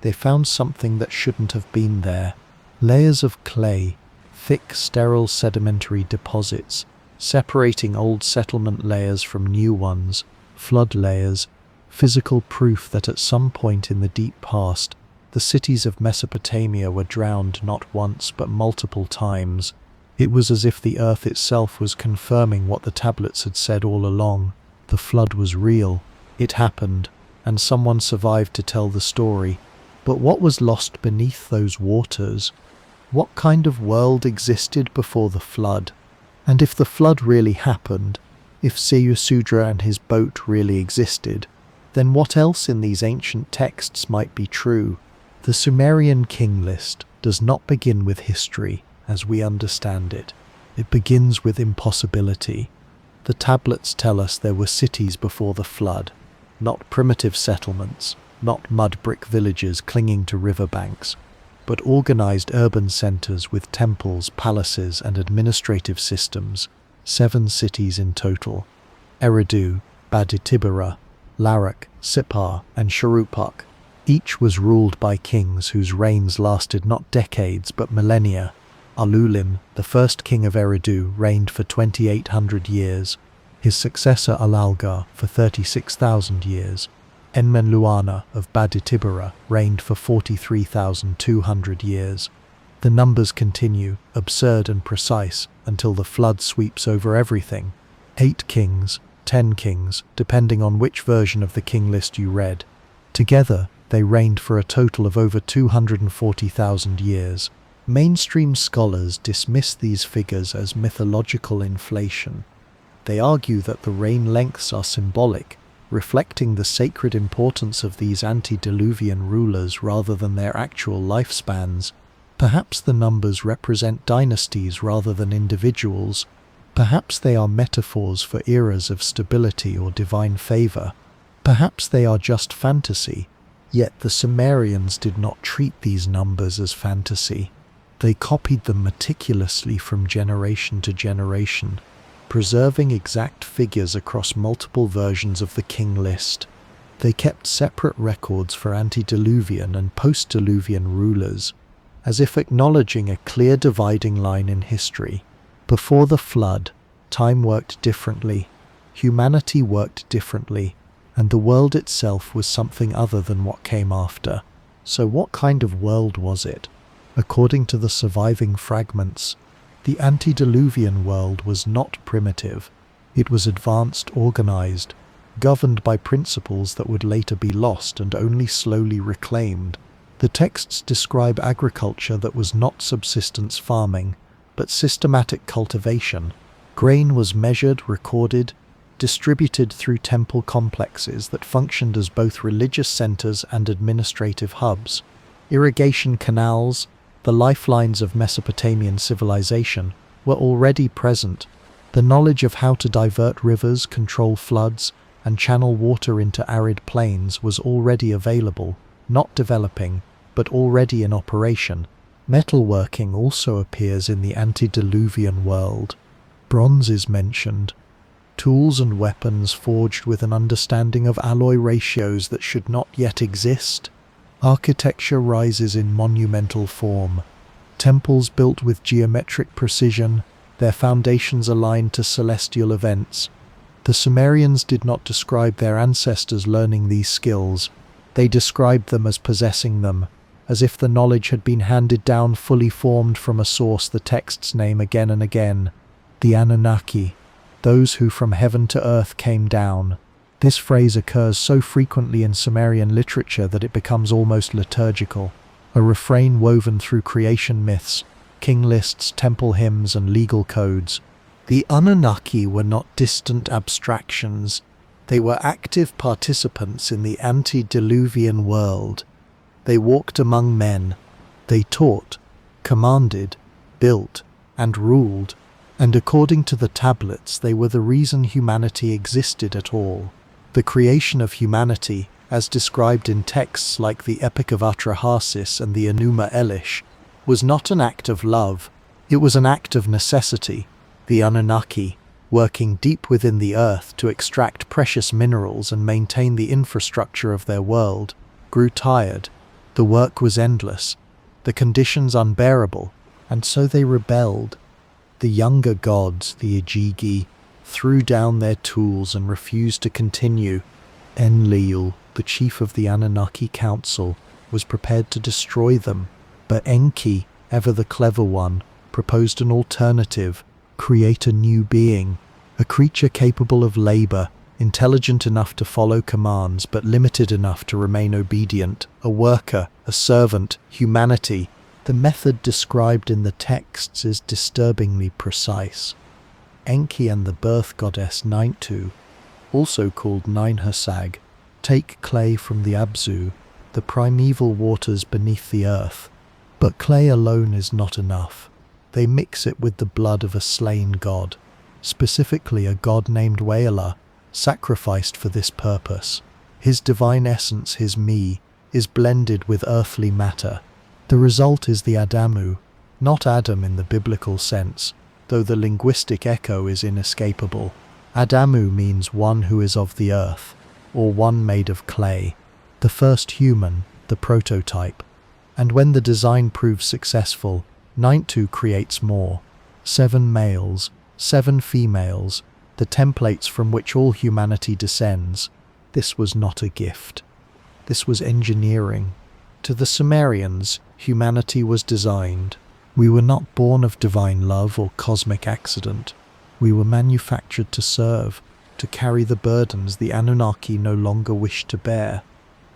they found something that shouldn't have been there. Layers of clay, thick, sterile sedimentary deposits, separating old settlement layers from new ones, flood layers, physical proof that at some point in the deep past, the cities of Mesopotamia were drowned not once but multiple times. It was as if the earth itself was confirming what the tablets had said all along. The flood was real, it happened, and someone survived to tell the story. But what was lost beneath those waters? What kind of world existed before the flood? And if the flood really happened, if Seyusudra and his boat really existed, then what else in these ancient texts might be true? The Sumerian king list does not begin with history as we understand it. It begins with impossibility. The tablets tell us there were cities before the flood, not primitive settlements, not mud brick villages clinging to riverbanks, but organized urban centers with temples, palaces, and administrative systems. 7 cities in total: Eridu, Baditibara, Larak, Sippar, and Shuruppak. Each was ruled by kings whose reigns lasted not decades but millennia. Alulim, the first king of Eridu, reigned for 2,800 years. His successor Alalgar for 36,000 years. Enmenluana of Baditibara reigned for 43,200 years. The numbers continue, absurd and precise, until the flood sweeps over everything. 8 kings, 10 kings, depending on which version of the king list you read. Together, they reigned for a total of over 240,000 years. Mainstream scholars dismiss these figures as mythological inflation. They argue that the reign lengths are symbolic, reflecting the sacred importance of these antediluvian rulers rather than their actual lifespans. Perhaps the numbers represent dynasties rather than individuals. Perhaps they are metaphors for eras of stability or divine favor. Perhaps they are just fantasy. Yet the Sumerians did not treat these numbers as fantasy. They copied them meticulously from generation to generation, preserving exact figures across multiple versions of the king list. They kept separate records for antediluvian and post-diluvian rulers, as if acknowledging a clear dividing line in history. Before the flood, time worked differently, humanity worked differently, and the world itself was something other than what came after. So what kind of world was it? According to the surviving fragments, the antediluvian world was not primitive. It was advanced, organized, governed by principles that would later be lost and only slowly reclaimed. The texts describe agriculture that was not subsistence farming, but systematic cultivation. Grain was measured, recorded, distributed through temple complexes that functioned as both religious centers and administrative hubs. Irrigation canals, the lifelines of Mesopotamian civilization, were already present. The knowledge of how to divert rivers, control floods, and channel water into arid plains was already available, not developing, but already in operation. Metalworking also appears in the antediluvian world. Bronze is mentioned. Tools and weapons forged with an understanding of alloy ratios that should not yet exist. Architecture rises in monumental form. Temples built with geometric precision, their foundations aligned to celestial events. The Sumerians did not describe their ancestors learning these skills. They described them as possessing them, as if the knowledge had been handed down fully formed from a source the texts name again and again: the Anunnaki, those who from heaven to earth came down. This phrase occurs so frequently in Sumerian literature that it becomes almost liturgical, a refrain woven through creation myths, king lists, temple hymns, and legal codes. The Anunnaki were not distant abstractions. They were active participants in the antediluvian world. They walked among men. They taught, commanded, built, and ruled. And according to the tablets, they were the reason humanity existed at all. The creation of humanity, as described in texts like the Epic of Atrahasis and the Enuma Elish, was not an act of love. It was an act of necessity. The Anunnaki, working deep within the earth to extract precious minerals and maintain the infrastructure of their world, grew tired. The work was endless, the conditions unbearable, and so they rebelled. The younger gods, the Ejigi, threw down their tools and refused to continue. Enlil, the chief of the Anunnaki Council, was prepared to destroy them, but Enki, ever the clever one, proposed an alternative: create a new being, a creature capable of labor, intelligent enough to follow commands but limited enough to remain obedient, a worker, a servant, humanity. The method described in the texts is disturbingly precise. Enki and the birth goddess Nintu, also called Ninhursag, take clay from the Abzu, the primeval waters beneath the earth. But clay alone is not enough. They mix it with the blood of a slain god, specifically a god named Waela, sacrificed for this purpose. His divine essence, his me, is blended with earthly matter. The result is the Adamu, not Adam in the biblical sense, though the linguistic echo is inescapable. Adamu means one who is of the earth, or one made of clay, the first human, the prototype. And when the design proves successful, Nintu creates more: 7 males, 7 females, the templates from which all humanity descends. This was not a gift. This was engineering. To the Sumerians, humanity was designed. We were not born of divine love or cosmic accident. We were manufactured to serve, to carry the burdens the Anunnaki no longer wished to bear.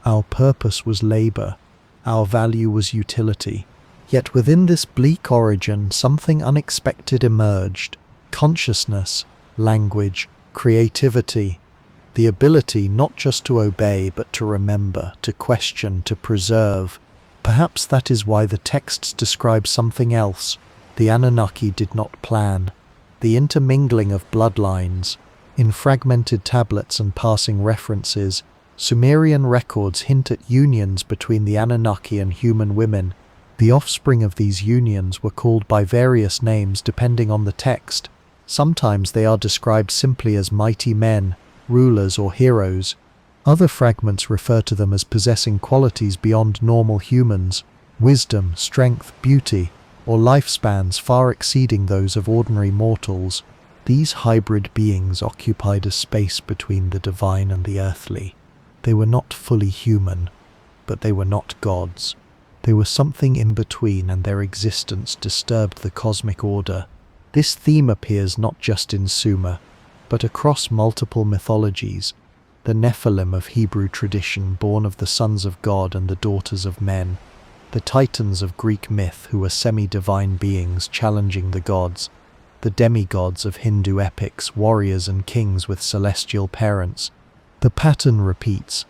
Our purpose was labor. Our value was utility. Yet within this bleak origin, something unexpected emerged: consciousness, language, creativity, the ability not just to obey but to remember, to question, to preserve. Perhaps that is why the texts describe something else the Anunnaki did not plan: the intermingling of bloodlines. In fragmented tablets and passing references, Sumerian records hint at unions between the Anunnaki and human women. The offspring of these unions were called by various names depending on the text. Sometimes they are described simply as mighty men, rulers, or heroes. Other fragments refer to them as possessing qualities beyond normal humans: wisdom, strength, beauty, or lifespans far exceeding those of ordinary mortals. These hybrid beings occupied a space between the divine and the earthly. They were not fully human, but they were not gods. They were something in between, and their existence disturbed the cosmic order. This theme appears not just in Sumer, but across multiple mythologies. The Nephilim of Hebrew tradition, born of the sons of God and the daughters of men. The Titans of Greek myth, who were semi-divine beings challenging the gods. The demigods of Hindu epics, warriors and kings with celestial parents. The pattern repeats,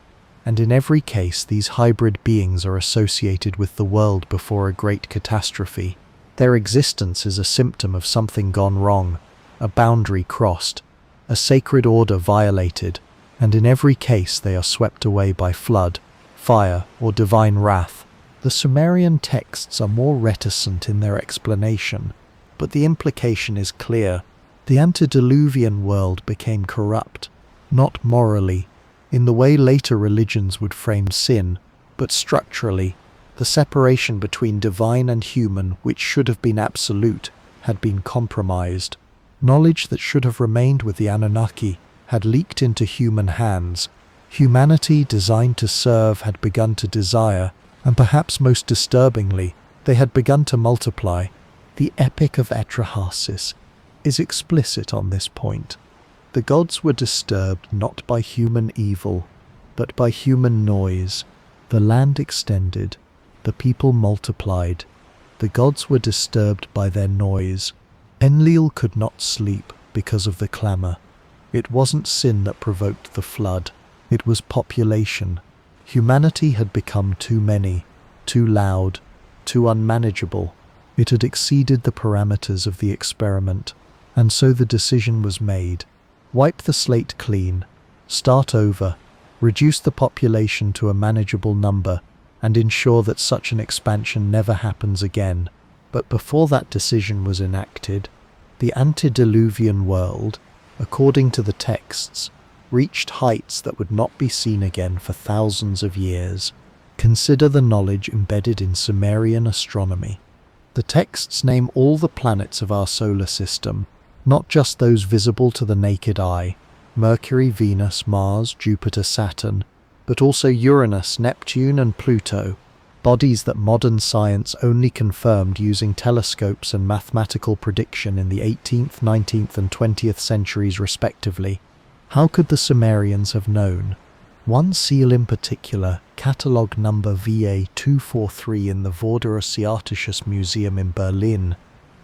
and in every case these hybrid beings are associated with the world before a great catastrophe. Their existence is a symptom of something gone wrong, a boundary crossed, a sacred order violated, and in every case they are swept away by flood, fire, or divine wrath. The Sumerian texts are more reticent in their explanation, but the implication is clear. The antediluvian world became corrupt, not morally, in the way later religions would frame sin, But structurally, the separation between divine and human, which should have been absolute, had been compromised. Knowledge that should have remained with the Anunnaki had leaked into human hands. Humanity designed to serve had begun to desire, and perhaps most disturbingly, they had begun to multiply. The Epic of Atrahasis is explicit on this point. The gods were disturbed not by human evil, but by human noise. The land extended, the people multiplied. The gods were disturbed by their noise. Enlil could not sleep because of the clamour. It wasn't sin that provoked the flood, it was population. Humanity had become too many, too loud, too unmanageable. It had exceeded the parameters of the experiment, and so the decision was made. Wipe the slate clean, start over, reduce the population to a manageable number, and ensure that such an expansion never happens again. But before that decision was enacted, the antediluvian world, according to the texts, reached heights that would not be seen again for thousands of years. Consider the knowledge embedded in Sumerian astronomy. The texts name all the planets of our solar system, not just those visible to the naked eye, Mercury, Venus, Mars, Jupiter, Saturn, but also Uranus, Neptune and Pluto, bodies that modern science only confirmed using telescopes and mathematical prediction in the 18th, 19th and 20th centuries respectively. How could the Sumerians have known? One seal in particular, catalogue number VA243 in the Vorderasiatisches Museum in Berlin,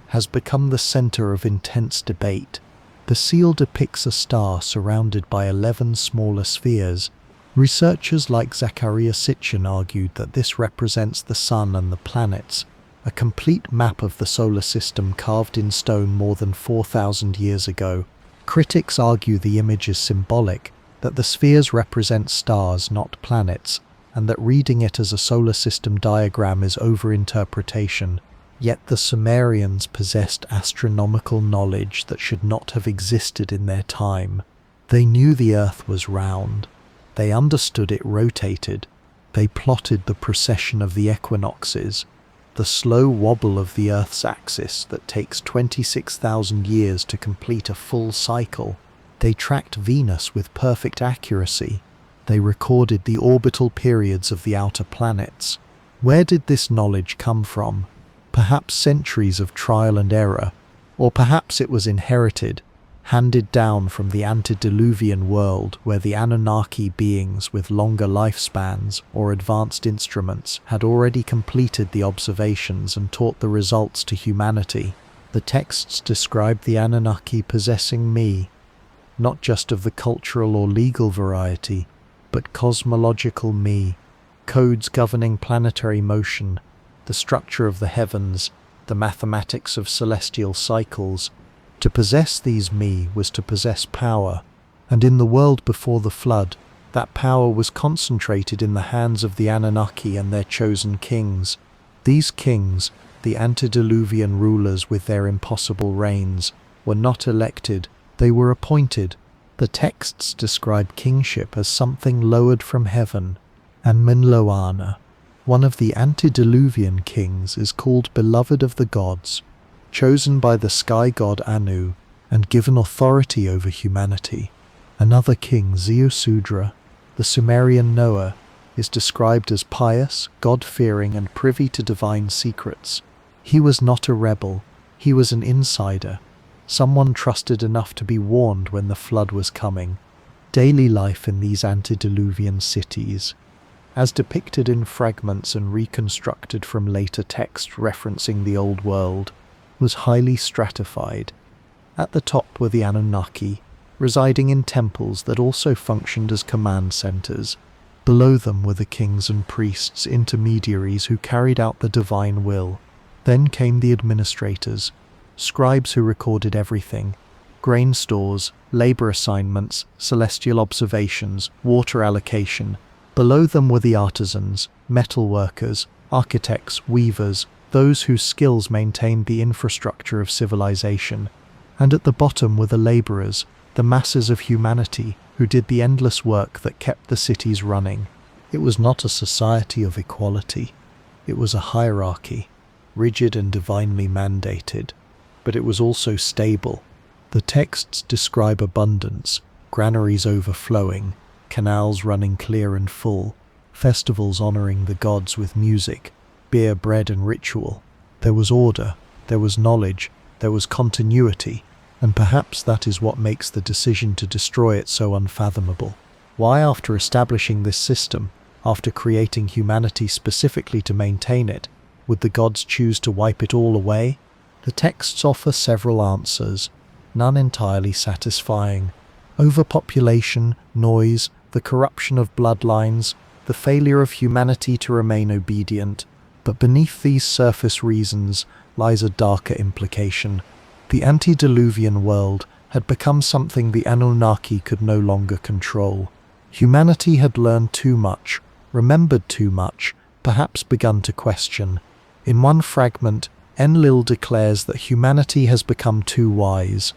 has become the centre of intense debate. The seal depicts a star surrounded by 11 smaller spheres. Researchers like Zachariah Sitchin argued that this represents the Sun and the planets, a complete map of the solar system carved in stone more than 4,000 years ago. Critics argue the image is symbolic, that the spheres represent stars, not planets, and that reading it as a solar system diagram is overinterpretation. Yet the Sumerians possessed astronomical knowledge that should not have existed in their time. They knew the Earth was round. They understood it rotated. They plotted the precession of the equinoxes, the slow wobble of the Earth's axis that takes 26,000 years to complete a full cycle. They tracked Venus with perfect accuracy. They recorded the orbital periods of the outer planets. Where did this knowledge come from? Perhaps centuries of trial and error, or perhaps it was inherited, handed down from the antediluvian world where the Anunnaki beings with longer lifespans or advanced instruments had already completed the observations and taught the results to humanity. The texts describe the Anunnaki possessing me, not just of the cultural or legal variety, but cosmological me, codes governing planetary motion, the structure of the heavens, the mathematics of celestial cycles. To possess these me was to possess power, and in the world before the flood, that power was concentrated in the hands of the Anunnaki and their chosen kings. These kings, the antediluvian rulers with their impossible reigns, were not elected, they were appointed. The texts describe kingship as something lowered from heaven, and Menloana, one of the antediluvian kings, is called beloved of the gods, chosen by the sky god Anu, and given authority over humanity. Another king, Ziusudra, the Sumerian Noah, is described as pious, God-fearing, and privy to divine secrets. He was not a rebel, he was an insider, someone trusted enough to be warned when the flood was coming. Daily life in these antediluvian cities, as depicted in fragments and reconstructed from later texts referencing the old world, was highly stratified. At the top were the Anunnaki, residing in temples that also functioned as command centers. Below them were the kings and priests, intermediaries who carried out the divine will. Then came the administrators, scribes who recorded everything: grain stores, labor assignments, celestial observations, water allocation. Below them were the artisans, metal workers, architects, weavers, those whose skills maintained the infrastructure of civilization. And at the bottom were the laborers, the masses of humanity who did the endless work that kept the cities running. It was not a society of equality. It was a hierarchy, rigid and divinely mandated, but it was also stable. The texts describe abundance, granaries overflowing, canals running clear and full, festivals honoring the gods with music, beer, bread and ritual. There was order, there was knowledge, there was continuity, and perhaps that is what makes the decision to destroy it so unfathomable. Why, after establishing this system, after creating humanity specifically to maintain it, would the gods choose to wipe it all away? The texts offer several answers, none entirely satisfying. Overpopulation, noise, the corruption of bloodlines, the failure of humanity to remain obedient. But beneath these surface reasons lies a darker implication. The antediluvian world had become something the Anunnaki could no longer control. Humanity had learned too much, remembered too much, perhaps begun to question. In one fragment, Enlil declares that humanity has become too wise.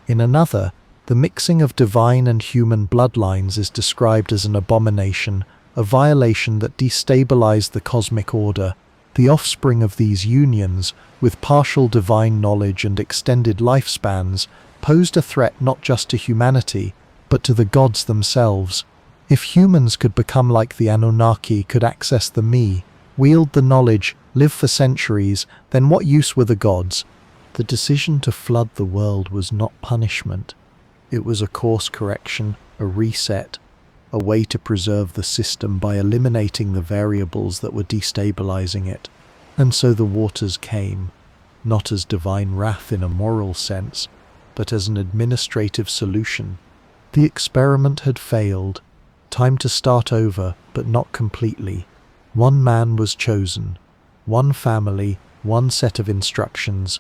In another, the mixing of divine and human bloodlines is described as an abomination, a violation that destabilized the cosmic order. The offspring of these unions, with partial divine knowledge and extended lifespans, posed a threat not just to humanity, but to the gods themselves. If humans could become like the Anunnaki, could access the me, wield the knowledge, live for centuries, then what use were the gods? The decision to flood the world was not punishment. It was a course correction, a reset, a way to preserve the system by eliminating the variables that were destabilizing it. And so the waters came, not as divine wrath in a moral sense, but as an administrative solution. The experiment had failed. Time to start over, but not completely. One man was chosen, one family, one set of instructions.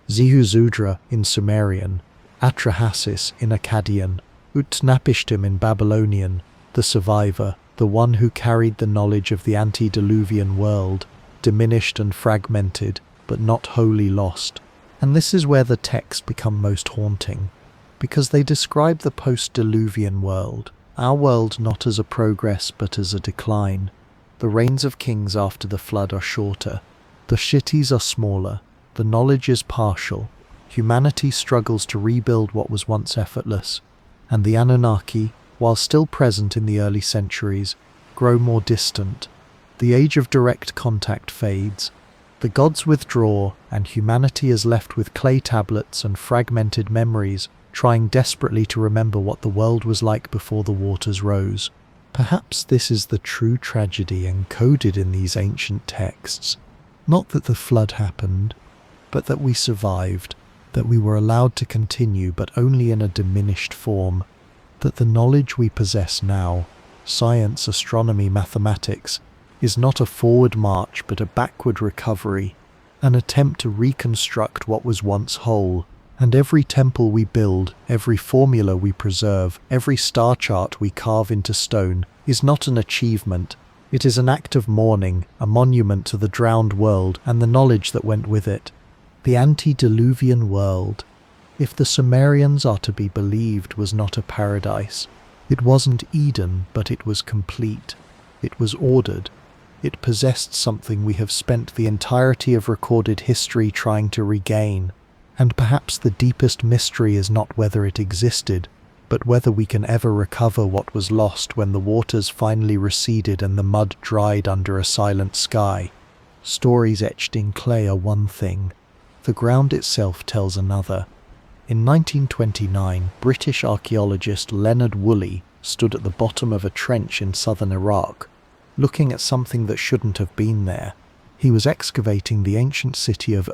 Zehuzudra in Sumerian, Atrahasis in Akkadian, Utnapishtim in Babylonian, the survivor, the one who carried the knowledge of the antediluvian world, diminished and fragmented, but not wholly lost. And this is where the texts become most haunting, because they describe the post-diluvian world, our world not as a progress but as a decline. The reigns of kings after the flood are shorter, the cities are smaller, the knowledge is partial, humanity struggles to rebuild what was once effortless, and the Anunnaki, while still present in the early centuries, grow more distant. The age of direct contact fades, the gods withdraw, and humanity is left with clay tablets and fragmented memories, trying desperately to remember what the world was like before the waters rose. Perhaps this is the true tragedy encoded in these ancient texts. Not that the flood happened, but that we survived, that we were allowed to continue but only in a diminished form, that the knowledge we possess now, science, astronomy, mathematics, is not a forward march but a backward recovery, an attempt to reconstruct what was once whole. And every temple we build, every formula we preserve, every star chart we carve into stone is not an achievement. It is an act of mourning, a monument to the drowned world and the knowledge that went with it. The antediluvian world, if the Sumerians are to be believed, was not a paradise. It wasn't Eden, but it was complete. It was ordered. It possessed something we have spent the entirety of recorded history trying to regain. And perhaps the deepest mystery is not whether it existed, but whether we can ever recover what was lost when the waters finally receded and the mud dried under a silent sky. Stories etched in clay are one thing. The ground itself tells another. In 1929, British archaeologist Leonard Woolley stood at the bottom of a trench in southern Iraq, looking at something that shouldn't have been there. He was excavating the ancient city of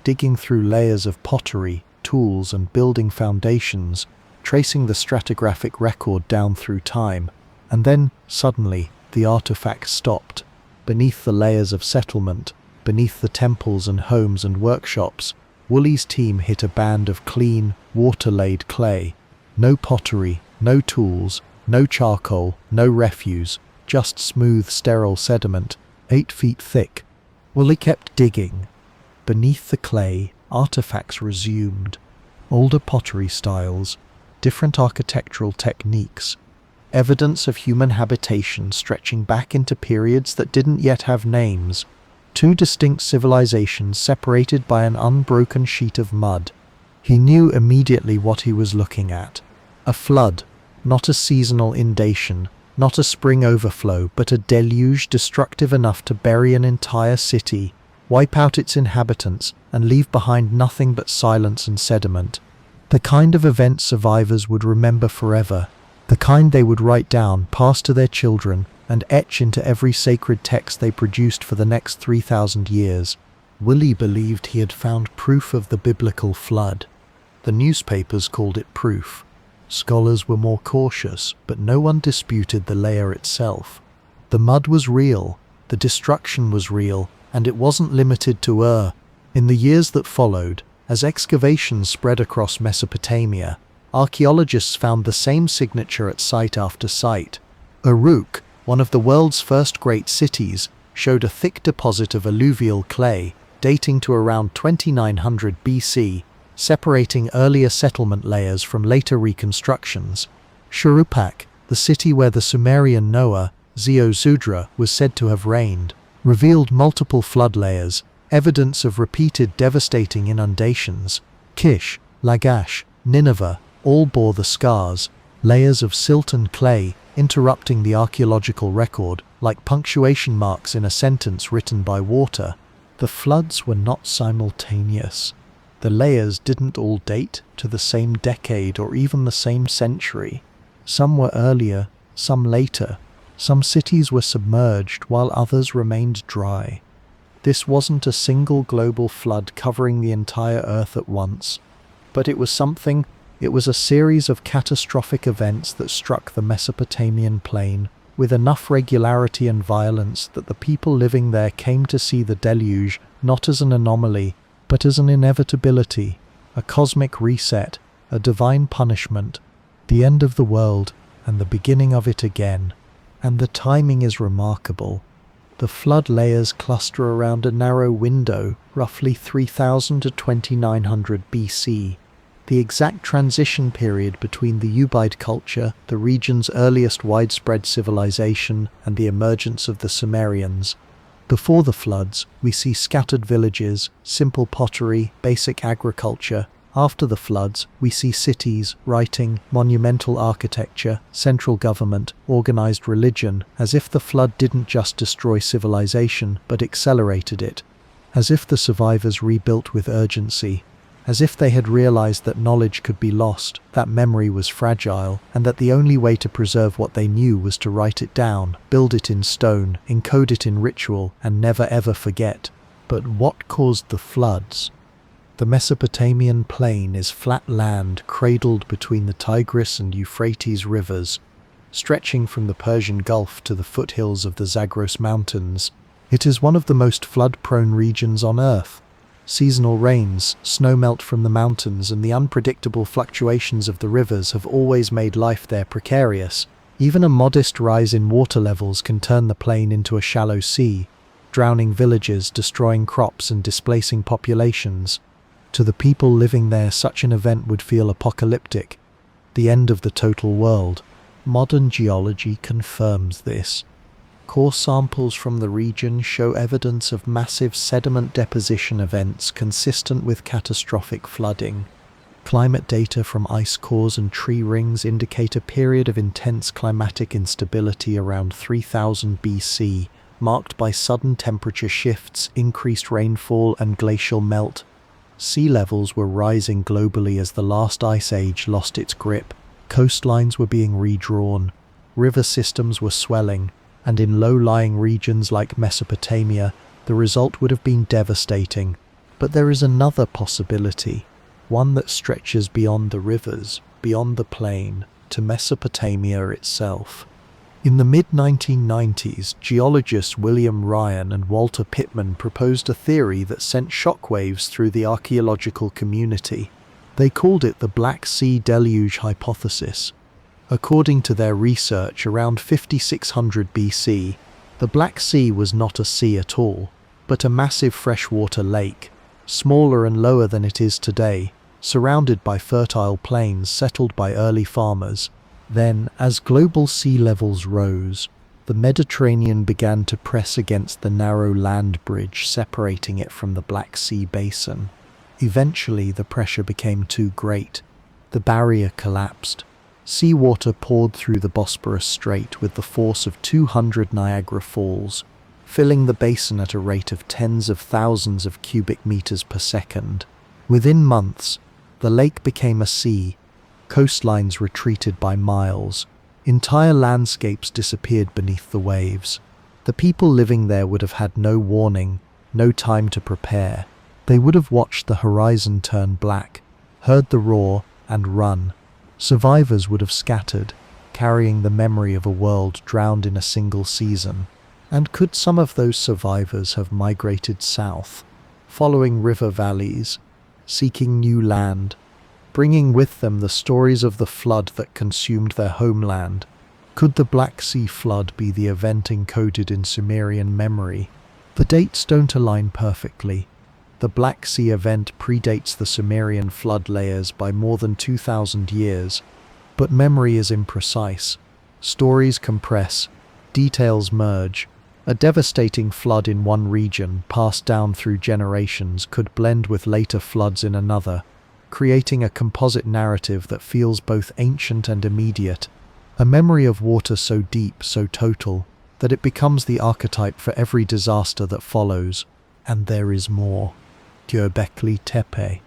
digging through layers of pottery, tools and building foundations, tracing the stratigraphic record down through time, and then, suddenly, the artifact stopped. Beneath the layers of settlement, beneath the temples and homes and workshops, Woolley's team hit a band of clean, water-laid clay. No pottery, no tools, no charcoal, no refuse, just smooth, sterile sediment, 8 feet thick. Woolley kept digging. Beneath the clay, artifacts resumed. Older pottery styles, different architectural techniques, evidence of human habitation stretching back into periods that didn't yet have names. Two distinct civilizations separated by an unbroken sheet of mud. He knew immediately what he was looking at. A flood, not a seasonal inundation, not a spring overflow, but a deluge destructive enough to bury an entire city, wipe out its inhabitants, and leave behind nothing but silence and sediment. The kind of event survivors would remember forever, the kind they would write down, pass to their children, and etch into every sacred text they produced for the next 3,000 years. Willie believed he had found proof of the biblical flood. The newspapers called it proof. Scholars were more cautious, but no one disputed the layer itself. The mud was real, the destruction was real, and it wasn't limited to Ur. In the years that followed, as excavations spread across Mesopotamia, archaeologists found the same signature at site after site. Uruk, one of the world's first great cities, showed a thick deposit of alluvial clay dating to around 2900 BC, separating earlier settlement layers from later reconstructions. Shuruppak, the city where the Sumerian Noah, Ziusudra, was said to have reigned, revealed multiple flood layers, evidence of repeated devastating inundations. Kish, Lagash, Nineveh all bore the scars, layers of silt and clay interrupting the archaeological record like punctuation marks in a sentence written by water. The floods were not simultaneous. The layers didn't all date to the same decade or even the same century. Some were earlier, some later. Some cities were submerged while others remained dry. This wasn't a single global flood covering the entire Earth at once, but it was something. It was a series of catastrophic events that struck the Mesopotamian plain with enough regularity and violence that the people living there came to see the deluge not as an anomaly, but as an inevitability, a cosmic reset, a divine punishment, the end of the world and the beginning of it again. And the timing is remarkable. The flood layers cluster around a narrow window, roughly 3000 to 2900 BC, the exact transition period between the Ubaid culture, the region's earliest widespread civilization, and the emergence of the Sumerians. Before the floods, we see scattered villages, simple pottery, basic agriculture. After the floods, we see cities, writing, monumental architecture, central government, organized religion, as if the flood didn't just destroy civilization, but accelerated it. As if the survivors rebuilt with urgency. As if they had realized that knowledge could be lost, that memory was fragile, and that the only way to preserve what they knew was to write it down, build it in stone, encode it in ritual, and never ever forget. But what caused the floods? The Mesopotamian plain is flat land cradled between the Tigris and Euphrates rivers, stretching from the Persian Gulf to the foothills of the Zagros Mountains. It is one of the most flood-prone regions on Earth. Seasonal rains, snowmelt from the mountains, and the unpredictable fluctuations of the rivers have always made life there precarious. Even a modest rise in water levels can turn the plain into a shallow sea, drowning villages, destroying crops, and displacing populations. To the people living there, such an event would feel apocalyptic, the end of the total world. Modern geology confirms this. Core samples from the region show evidence of massive sediment deposition events consistent with catastrophic flooding. Climate data from ice cores and tree rings indicate a period of intense climatic instability around 3000 BC, marked by sudden temperature shifts, increased rainfall, and glacial melt. Sea levels were rising globally as the last ice age lost its grip. Coastlines were being redrawn. River systems were swelling. And in low-lying regions like Mesopotamia, the result would have been devastating. But there is another possibility, one that stretches beyond the rivers, beyond the plain, to Mesopotamia itself. In the mid-1990s, geologists William Ryan and Walter Pittman proposed a theory that sent shockwaves through the archaeological community. They called it the Black Sea Deluge Hypothesis. According to their research, around 5600 BC, the Black Sea was not a sea at all, but a massive freshwater lake, smaller and lower than it is today, surrounded by fertile plains settled by early farmers. Then, as global sea levels rose, the Mediterranean began to press against the narrow land bridge separating it from the Black Sea basin. Eventually, the pressure became too great. The barrier collapsed. Seawater poured through the Bosporus Strait with the force of 200 Niagara Falls, filling the basin at a rate of tens of thousands of cubic meters per second. Within months, the lake became a sea. Coastlines retreated by miles. Entire landscapes disappeared beneath the waves. The people living there would have had no warning, no time to prepare. They would have watched the horizon turn black, heard the roar, and run. Survivors would have scattered, carrying the memory of a world drowned in a single season. And could some of those survivors have migrated south, following river valleys, seeking new land, bringing with them the stories of the flood that consumed their homeland? Could the Black Sea flood be the event encoded in Sumerian memory? The dates don't align perfectly. The Black Sea event predates the Sumerian flood layers by more than 2,000 years, but memory is imprecise. Stories compress, details merge. A devastating flood in one region, passed down through generations, could blend with later floods in another, creating a composite narrative that feels both ancient and immediate, a memory of water so deep, so total, that it becomes the archetype for every disaster that follows. And there is more. Göbekli Tepe.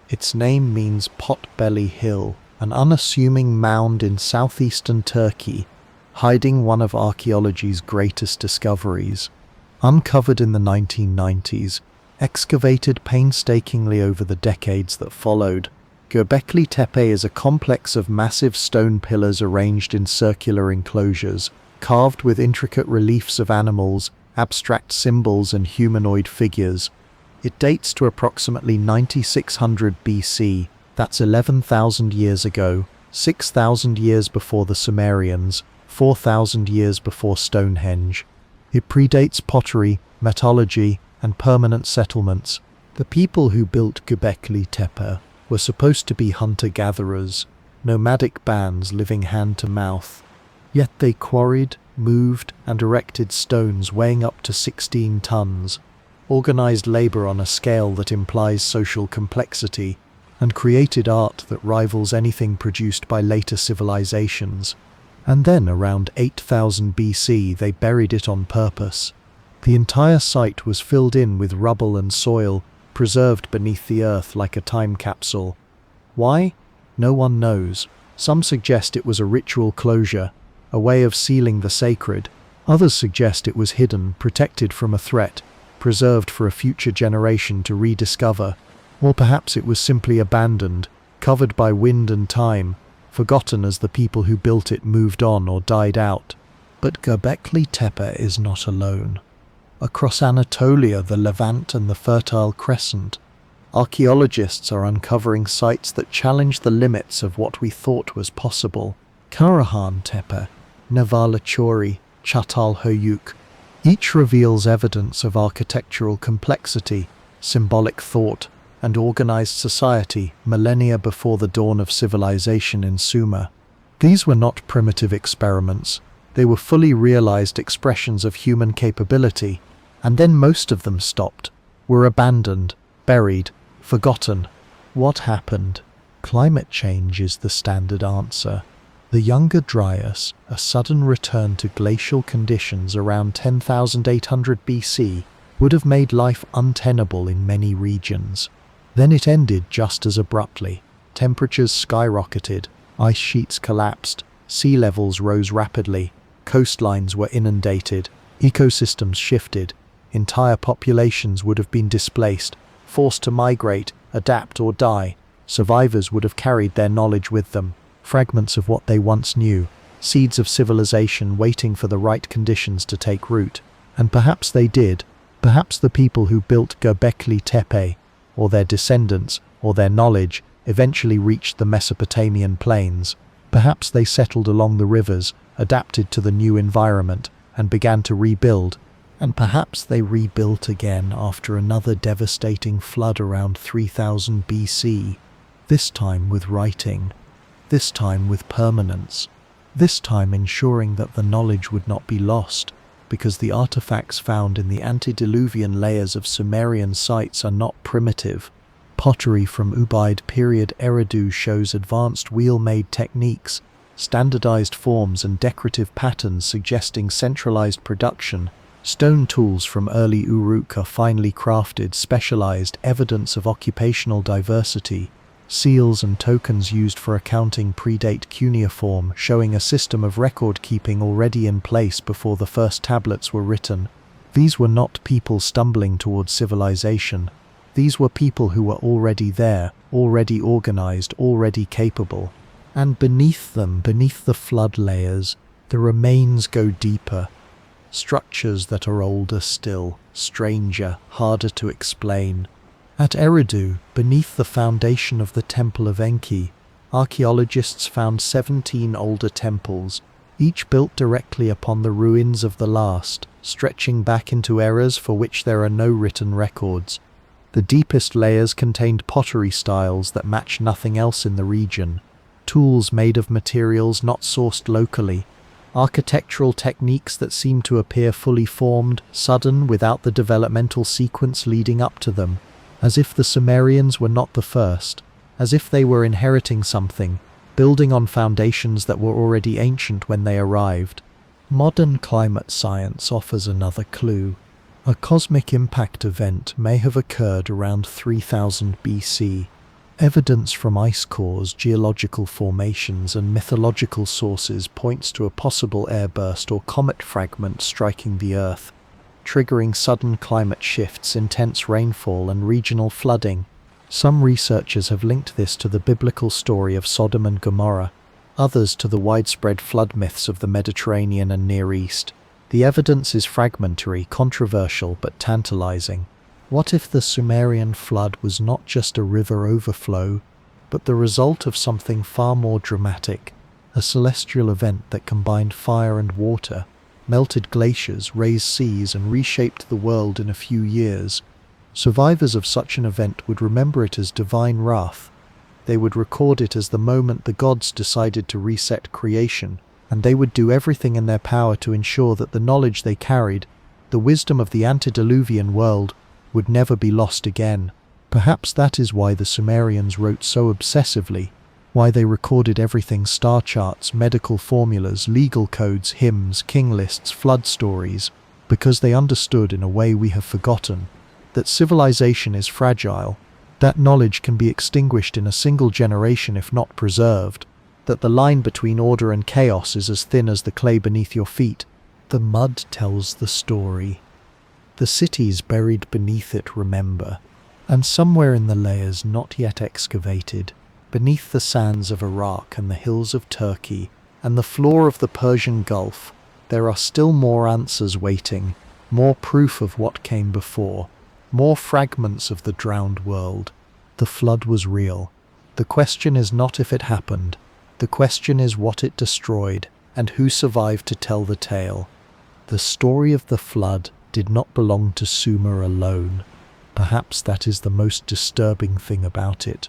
Its name means pot-belly hill, an unassuming mound in southeastern Turkey, hiding one of archaeology's greatest discoveries. Uncovered in the 1990s, excavated painstakingly over the decades that followed, Göbekli Tepe is a complex of massive stone pillars arranged in circular enclosures, carved with intricate reliefs of animals, abstract symbols, and humanoid figures. It dates to approximately 9600 BC, that's 11,000 years ago, 6,000 years before the Sumerians, 4,000 years before Stonehenge. It predates pottery, metallurgy, and permanent settlements. The people who built Göbekli Tepe were supposed to be hunter-gatherers, nomadic bands living hand to mouth. Yet they quarried, moved, and erected stones weighing up to 16 tons, organized labor on a scale that implies social complexity, and created art that rivals anything produced by later civilizations. And then, around 8000 BC, they buried it on purpose. The entire site was filled in with rubble and soil, preserved beneath the earth like a time capsule. Why? No one knows. Some suggest it was a ritual closure, a way of sealing the sacred. Others suggest it was hidden, protected from a threat, preserved for a future generation to rediscover. Or perhaps it was simply abandoned, covered by wind and time, forgotten as the people who built it moved on or died out. But Göbekli Tepe is not alone. Across Anatolia, the Levant, and the Fertile Crescent, archaeologists are uncovering sites that challenge the limits of what we thought was possible. Karahan Tepe, Nevala Chori, Çatalhöyük. Each reveals evidence of architectural complexity, symbolic thought, and organized society millennia before the dawn of civilization in Sumer. These were not primitive experiments. They were fully realized expressions of human capability, and then most of them stopped, were abandoned, buried, forgotten. What happened? Climate change is the standard answer. The younger Dryas, a sudden return to glacial conditions around 10,800 BC, would have made life untenable in many regions. Then it ended just as abruptly. Temperatures skyrocketed, ice sheets collapsed, sea levels rose rapidly, coastlines were inundated, ecosystems shifted, entire populations would have been displaced, forced to migrate, adapt, or die. Survivors would have carried their knowledge with them, fragments of what they once knew, seeds of civilization waiting for the right conditions to take root. And perhaps they did. Perhaps the people who built Göbekli Tepe, or their descendants, or their knowledge, eventually reached the Mesopotamian plains. Perhaps they settled along the rivers, adapted to the new environment, and began to rebuild. And perhaps they rebuilt again after another devastating flood around 3000 BC, this time with writing, this time with permanence. this time ensuring that the knowledge would not be lost, because the artifacts found in the antediluvian layers of Sumerian sites are not primitive. Pottery from Ubaid period Eridu shows advanced wheel-made techniques, standardized forms and decorative patterns suggesting centralized production. Stone tools from early Uruk are finely crafted, specialized evidence of occupational diversity. Seals and tokens used for accounting predate cuneiform, showing a system of record-keeping already in place before the first tablets were written. These were not people stumbling towards civilization. These were people who were already there, already organized, already capable. And beneath them, beneath the flood layers, the remains go deeper. Structures that are older still, stranger, harder to explain. At Eridu, beneath the foundation of the Temple of Enki, archaeologists found 17 older temples, each built directly upon the ruins of the last, stretching back into eras for which there are no written records. The deepest layers contained pottery styles that match nothing else in the region, tools made of materials not sourced locally, architectural techniques that seem to appear fully formed, sudden, without the developmental sequence leading up to them. As if the Sumerians were not the first, as if they were inheriting something, building on foundations that were already ancient when they arrived. Modern climate science offers another clue. A cosmic impact event may have occurred around 3000 BC. Evidence from ice cores, geological formations, and mythological sources points to a possible airburst or comet fragment striking the Earth, triggering sudden climate shifts, intense rainfall, and regional flooding. Some researchers have linked this to the biblical story of Sodom and Gomorrah, others to the widespread flood myths of the Mediterranean and Near East. The evidence is fragmentary, controversial, but tantalizing. What if the Sumerian flood was not just a river overflow, but the result of something far more dramatic, a celestial event that combined fire and water, melted glaciers, raised seas, and reshaped the world in a few years? Survivors of such an event would remember it as divine wrath. They would record it as the moment the gods decided to reset creation, and they would do everything in their power to ensure that the knowledge they carried, the wisdom of the antediluvian world, would never be lost again. Perhaps that is why the Sumerians wrote so obsessively, why they recorded everything: star charts, medical formulas, legal codes, hymns, king lists, flood stories, because they understood in a way we have forgotten that civilization is fragile, that knowledge can be extinguished in a single generation if not preserved, that the line between order and chaos is as thin as the clay beneath your feet. The mud tells the story. The cities buried beneath it remember, and somewhere in the layers not yet excavated, beneath the sands of Iraq and the hills of Turkey and the floor of the Persian Gulf, there are still more answers waiting, more proof of what came before, more fragments of the drowned world. The flood was real. The question is not if it happened. The question is what it destroyed and who survived to tell the tale. The story of the flood did not belong to Sumer alone. Perhaps that is the most disturbing thing about it.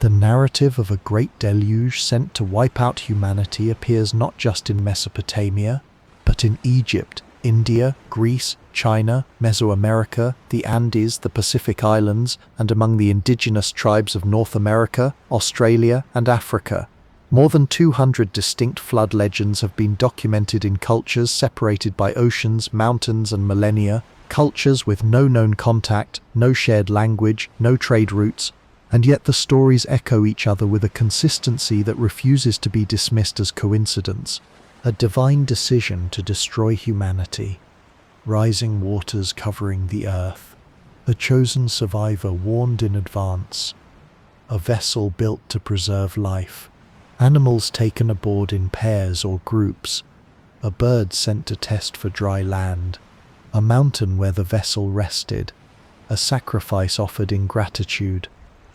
The narrative of a great deluge sent to wipe out humanity appears not just in Mesopotamia, but in Egypt, India, Greece, China, Mesoamerica, the Andes, the Pacific Islands, and among the indigenous tribes of North America, Australia, and Africa. More than 200 distinct flood legends have been documented in cultures separated by oceans, mountains, and millennia, cultures with no known contact, no shared language, no trade routes, and yet the stories echo each other with a consistency that refuses to be dismissed as coincidence. A divine decision to destroy humanity. Rising waters covering the earth. The chosen survivor warned in advance. A vessel built to preserve life. Animals taken aboard in pairs or groups. A bird sent to test for dry land. A mountain where the vessel rested. A sacrifice offered in gratitude.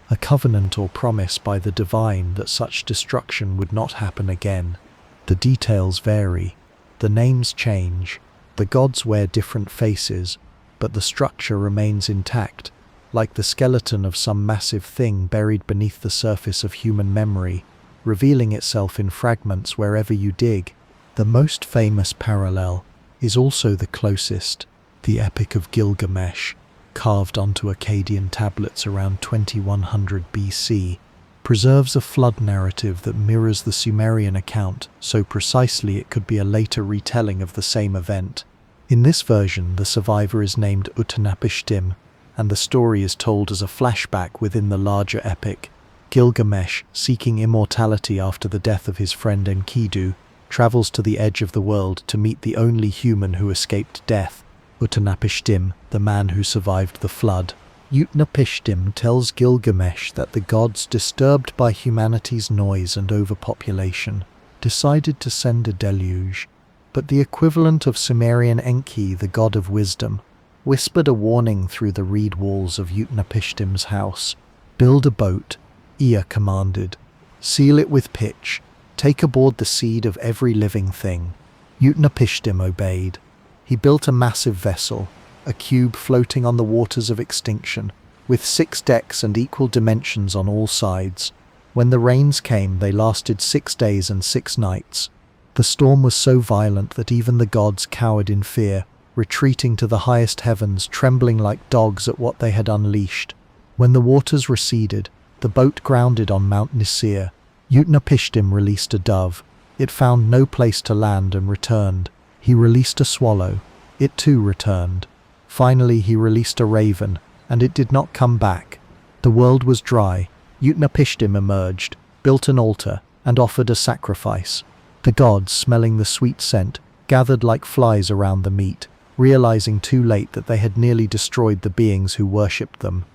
A covenant or promise by the divine that such destruction would not happen again. The details vary. The names change. The gods wear different faces, but the structure remains intact, like the skeleton of some massive thing buried beneath the surface of human memory. revealing itself in fragments wherever you dig. The most famous parallel is also the closest, the Epic of Gilgamesh, carved onto Akkadian tablets around 2100 BC, preserves a flood narrative that mirrors the Sumerian account so precisely it could be a later retelling of the same event. In this version, the survivor is named Utnapishtim, and the story is told as a flashback within the larger epic. Gilgamesh, seeking immortality after the death of his friend Enkidu, travels to the edge of the world to meet the only human who escaped death, Utnapishtim, the man who survived the flood. Utnapishtim tells Gilgamesh that the gods, disturbed by humanity's noise and overpopulation, decided to send a deluge, but the equivalent of Sumerian Enki, the god of wisdom, whispered a warning through the reed walls of Utnapishtim's house. "Build a boat," Ea commanded. "Seal it with pitch. Take aboard the seed of every living thing." Utnapishtim obeyed. He built a massive vessel, a cube floating on the waters of extinction, with 6 decks and equal dimensions on all sides. When the rains came, they lasted 6 days and 6 nights. The storm was so violent that even the gods cowered in fear, retreating to the highest heavens, trembling like dogs at what they had unleashed. When the waters receded, the boat grounded on Mount Nisir. Utnapishtim released a dove. It found no place to land and returned. He released a swallow. It too returned. Finally, he released a raven, and it did not come back. The world was dry. Utnapishtim emerged, built an altar, and offered a sacrifice. The gods, smelling the sweet scent, gathered like flies around the meat, realizing too late that they had nearly destroyed the beings who worshipped them.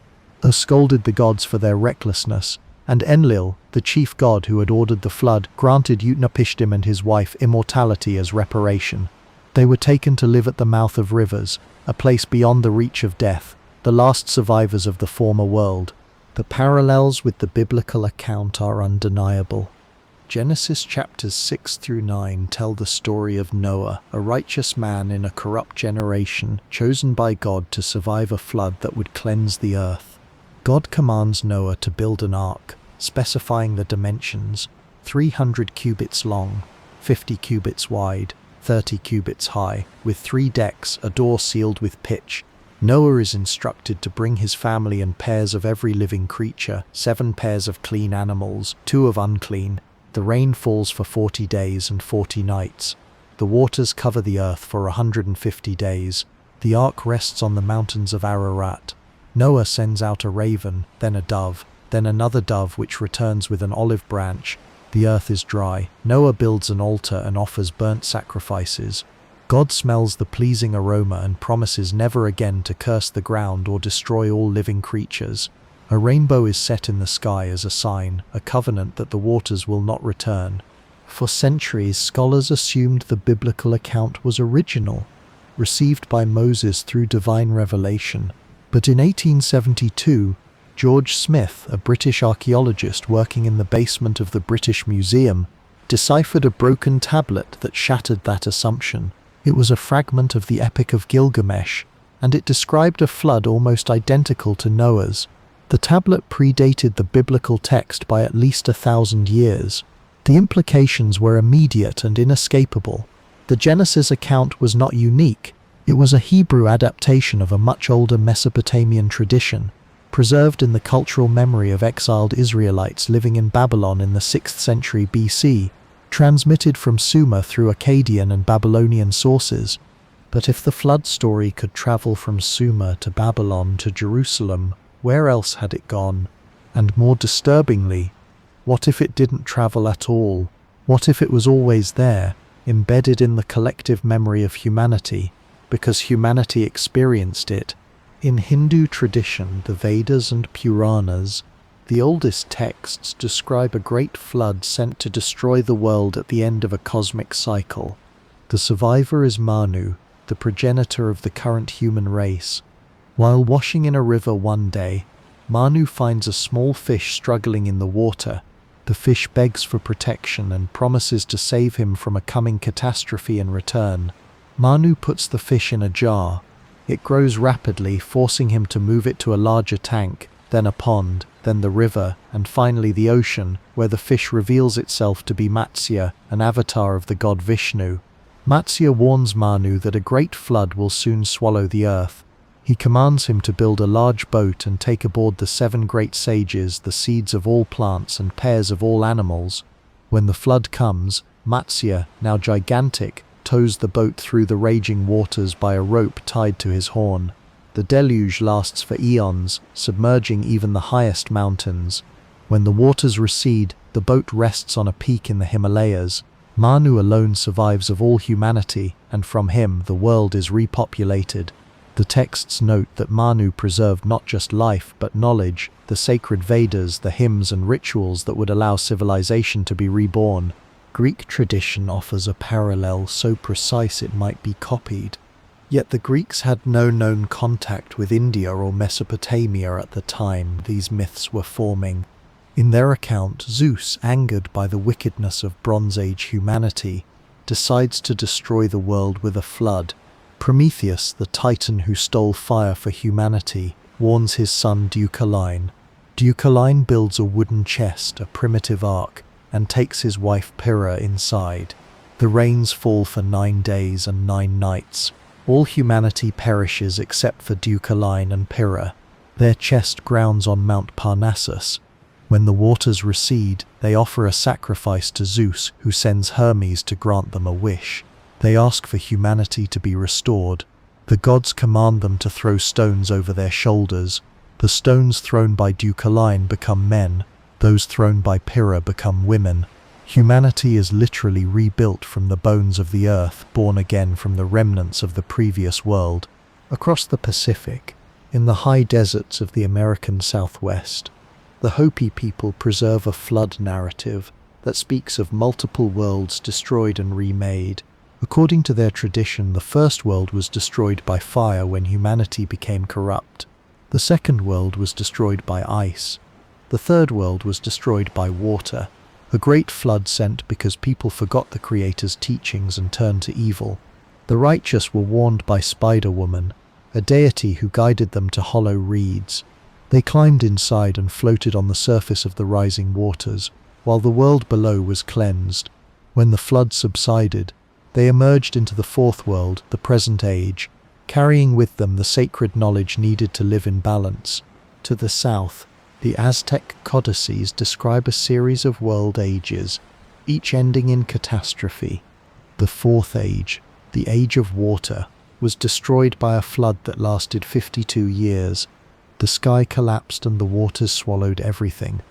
They scolded the gods for their recklessness, and Enlil, the chief god who had ordered the flood, granted Utnapishtim and his wife immortality as reparation. They were taken to live at the mouth of rivers, a place beyond the reach of death, the last survivors of the former world. The parallels with the biblical account are undeniable. Genesis chapters 6 through 9 tell the story of Noah, a righteous man in a corrupt generation, chosen by God to survive a flood that would cleanse the earth. God commands Noah to build an ark, specifying the dimensions: 300 cubits long, 50 cubits wide, 30 cubits high, with 3 decks, a door sealed with pitch. Noah is instructed to bring his family and pairs of every living creature, 7 pairs of clean animals, 2 of unclean. The rain falls for 40 days and 40 nights. The waters cover the earth for 150 days. The ark rests on the mountains of Ararat. Noah sends out a raven, then a dove, then another dove which returns with an olive branch. The earth is dry. Noah builds an altar and offers burnt sacrifices. God smells the pleasing aroma and promises never again to curse the ground or destroy all living creatures. A rainbow is set in the sky as a sign, a covenant that the waters will not return. For centuries, scholars assumed the biblical account was original, received by Moses through divine revelation. But in 1872, George Smith, a British archaeologist working in the basement of the British Museum, deciphered a broken tablet that shattered that assumption. It was a fragment of the Epic of Gilgamesh, and it described a flood almost identical to Noah's. The tablet predated the biblical text by at least 1,000 years. The implications were immediate and inescapable. The Genesis account was not unique. It was a Hebrew adaptation of a much older Mesopotamian tradition, preserved in the cultural memory of exiled Israelites living in Babylon in the 6th century BC, transmitted from Sumer through Akkadian and Babylonian sources. But if the flood story could travel from Sumer to Babylon to Jerusalem, where else had it gone? And more disturbingly, what if it didn't travel at all? What if it was always there, embedded in the collective memory of humanity, because humanity experienced it? In Hindu tradition, the Vedas and Puranas, the oldest texts describe a great flood sent to destroy the world at the end of a cosmic cycle. The survivor is Manu, the progenitor of the current human race. While washing in a river one day, Manu finds a small fish struggling in the water. The fish begs for protection and promises to save him from a coming catastrophe in return. Manu puts the fish in a jar. It grows rapidly, forcing him to move it to a larger tank, then a pond. then the river, and finally the ocean, where the fish reveals itself to be Matsya, an avatar of the god Vishnu. Matsya warns Manu that a great flood will soon swallow the earth. He commands him to build a large boat and take aboard the 7 great sages, the seeds of all plants and pairs of all animals. When the flood comes, Matsya, now gigantic, tows the boat through the raging waters by a rope tied to his horn. The deluge lasts for eons, submerging even the highest mountains. When the waters recede, the boat rests on a peak in the Himalayas. Manu alone survives of all humanity, and from him the world is repopulated. The texts note that Manu preserved not just life but knowledge, the sacred Vedas, the hymns and rituals that would allow civilization to be reborn. Greek tradition offers a parallel so precise it might be copied. Yet the Greeks had no known contact with India or Mesopotamia at the time these myths were forming. In their account, Zeus, angered by the wickedness of Bronze Age humanity, decides to destroy the world with a flood. Prometheus, the titan who stole fire for humanity, warns his son Deucalion. Deucalion builds a wooden chest, a primitive ark, and takes his wife Pyrrha inside. The rains fall for 9 days and 9 nights. All humanity perishes except for Deucalion and Pyrrha. Their chest grounds on Mount Parnassus. When the waters recede, they offer a sacrifice to Zeus, who sends Hermes to grant them a wish. They ask for humanity to be restored. The gods command them to throw stones over their shoulders. The stones thrown by Deucalion become men. Those thrown by Pyrrha become women. Humanity is literally rebuilt from the bones of the earth, born again from the remnants of the previous world. Across the Pacific, in the high deserts of the American Southwest, the Hopi people preserve a flood narrative that speaks of multiple worlds destroyed and remade. According to their tradition, the first world was destroyed by fire when humanity became corrupt. The second world was destroyed by ice. The third world was destroyed by water. A great flood sent because people forgot the Creator's teachings and turned to evil. The righteous were warned by Spider-Woman, a deity who guided them to hollow reeds. They climbed inside and floated on the surface of the rising waters, while the world below was cleansed. When the flood subsided, they emerged into the fourth world, the present age, carrying with them the sacred knowledge needed to live in balance. To the south, the Aztec codices describe a series of world ages, each ending in catastrophe. The fourth age, the Age of Water, was destroyed by a flood that lasted 52 years. The sky collapsed and the waters swallowed everything.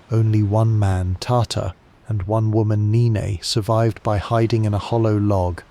Only one man, Tata, and one woman, Nine, survived by hiding in a hollow log.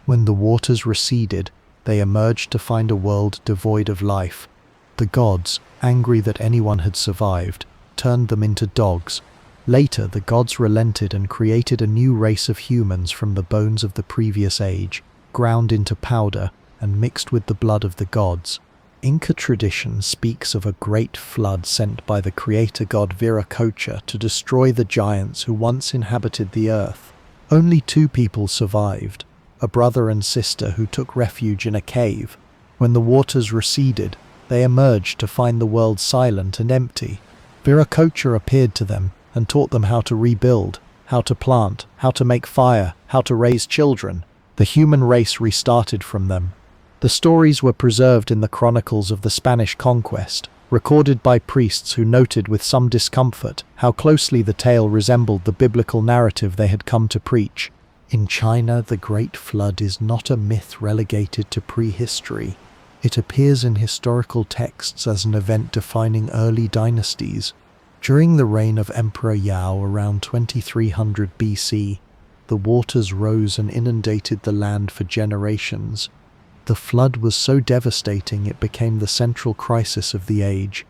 When the waters receded, they emerged to find a world devoid of life. The gods, angry that anyone had survived, turned them into dogs. Later, the gods relented and created a new race of humans from the bones of the previous age, ground into powder and mixed with the blood of the gods. Inca tradition speaks of a great flood sent by the creator god Viracocha to destroy the giants who once inhabited the earth. Only 2 people survived, a brother and sister who took refuge in a cave. When the waters receded, they emerged to find the world silent and empty. Viracocha appeared to them and taught them how to rebuild, how to plant, how to make fire, how to raise children. The human race restarted from them. The stories were preserved in the chronicles of the Spanish conquest, recorded by priests who noted with some discomfort how closely the tale resembled the biblical narrative they had come to preach. In China, the Great Flood is not a myth relegated to prehistory. It appears in historical texts as an event defining early dynasties. During the reign of Emperor Yao around 2300 BC, the waters rose and inundated the land for generations. The flood was so devastating it became the central crisis of the age.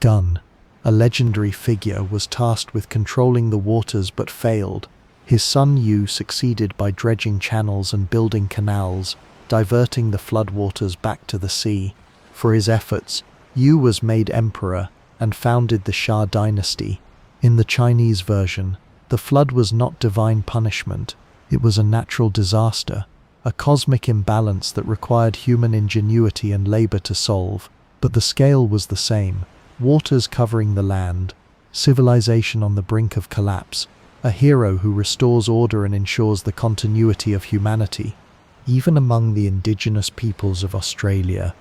Gun, a legendary figure, was tasked with controlling the waters but failed. His son Yu succeeded by dredging channels and building canals, diverting the floodwaters back to the sea. For his efforts, Yu was made emperor and founded the Shah dynasty. In the Chinese version, the flood was not divine punishment, it was a natural disaster, a cosmic imbalance that required human ingenuity and labor to solve. But the scale was the same, waters covering the land, civilization on the brink of collapse, a hero who restores order and ensures the continuity of humanity. Even among the indigenous peoples of Australia,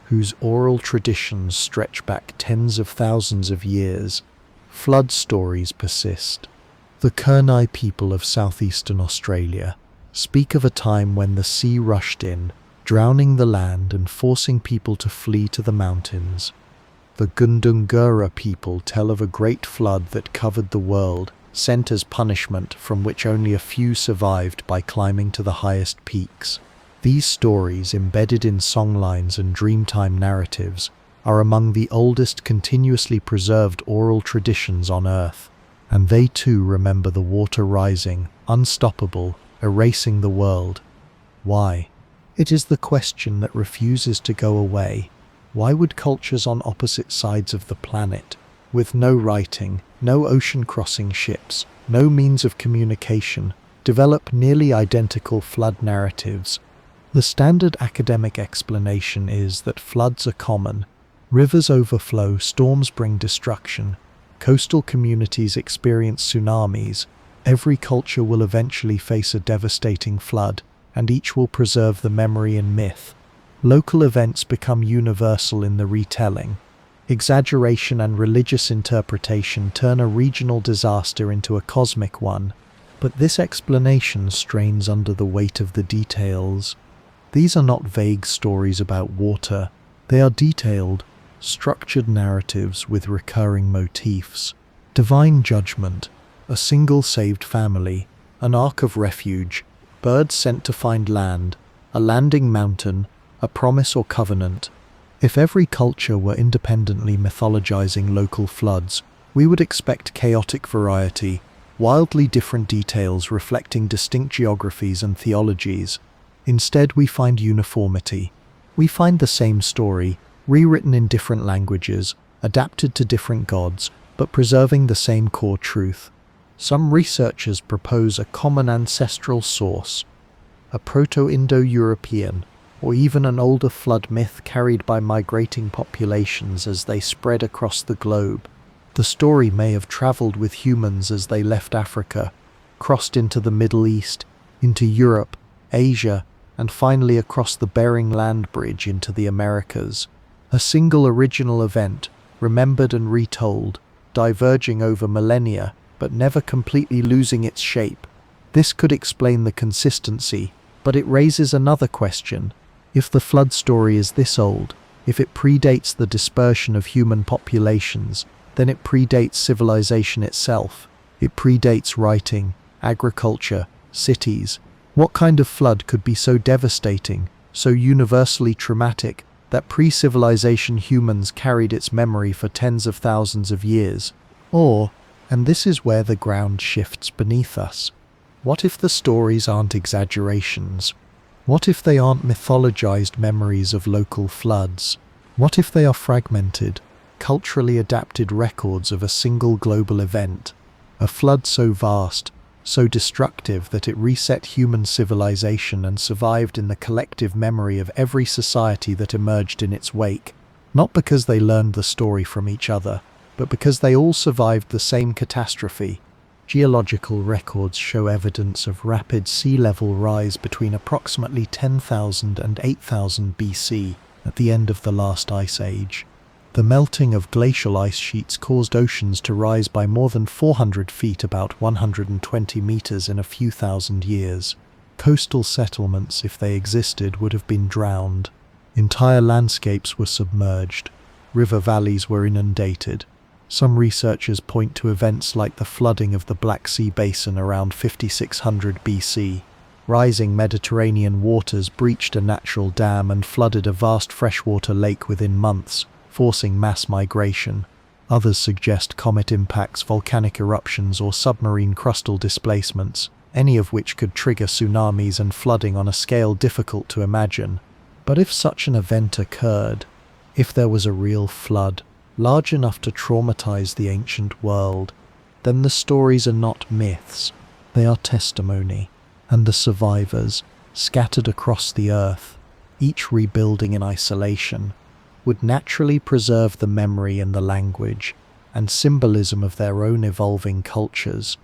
whose oral traditions stretch back tens of thousands of years, flood stories persist. The Kurnai people of southeastern Australia speak of a time when the sea rushed in, drowning the land and forcing people to flee to the mountains. The Gundungurra people tell of a great flood that covered the world, sent as punishment, from which only a few survived by climbing to the highest peaks. These stories, embedded in songlines and dreamtime narratives, are among the oldest continuously preserved oral traditions on Earth, and they too remember the water rising, unstoppable, erasing the world. Why? It is the question that refuses to go away. Why would cultures on opposite sides of the planet, with no writing, no ocean-crossing ships, no means of communication, develop nearly identical flood narratives? The standard academic explanation is that floods are common. Rivers overflow, storms bring destruction, coastal communities experience tsunamis. Every culture will eventually face a devastating flood, and each will preserve the memory and myth. Local events become universal in the retelling. Exaggeration and religious interpretation turn a regional disaster into a cosmic one, but this explanation strains under the weight of the details. These are not vague stories about water. They are detailed, structured narratives with recurring motifs. Divine judgment, a single saved family, an ark of refuge, birds sent to find land, a landing mountain, a promise or covenant. If every culture were independently mythologizing local floods, we would expect chaotic variety, wildly different details reflecting distinct geographies and theologies. Instead, we find uniformity. We find the same story, rewritten in different languages, adapted to different gods, but preserving the same core truth. Some researchers propose a common ancestral source, a Proto-Indo-European, or even an older flood myth carried by migrating populations as they spread across the globe. The story may have traveled with humans as they left Africa, crossed into the Middle East, into Europe, Asia, and finally across the Bering Land Bridge into the Americas. A single original event, remembered and retold, diverging over millennia, but never completely losing its shape. This could explain the consistency, but it raises another question. If the flood story is this old, if it predates the dispersion of human populations, then it predates civilization itself. It predates writing, agriculture, cities. What kind of flood could be so devastating, so universally traumatic, that pre-civilization humans carried its memory for tens of thousands of years? Or, and this is where the ground shifts beneath us, what if the stories aren't exaggerations? What if they aren't mythologized memories of local floods? What if they are fragmented, culturally adapted records of a single global event? A flood so vast, so destructive that it reset human civilization and survived in the collective memory of every society that emerged in its wake, not because they learned the story from each other, but because they all survived the same catastrophe. Geological records show evidence of rapid sea level rise between approximately 10,000 and 8,000 BC at the end of the last ice age. The melting of glacial ice sheets caused oceans to rise by more than 400 feet, about 120 meters, in a few thousand years. Coastal settlements, if they existed, would have been drowned. Entire landscapes were submerged. River valleys were inundated. Some researchers point to events like the flooding of the Black Sea Basin around 5600 BC. Rising Mediterranean waters breached a natural dam and flooded a vast freshwater lake within months, forcing mass migration. Others suggest comet impacts, volcanic eruptions, or submarine crustal displacements, any of which could trigger tsunamis and flooding on a scale difficult to imagine. But if such an event occurred, if there was a real flood, large enough to traumatize the ancient world, then the stories are not myths, they are testimony, and the survivors, scattered across the earth, each rebuilding in isolation, would naturally preserve the memory and the language, and symbolism of their own evolving cultures.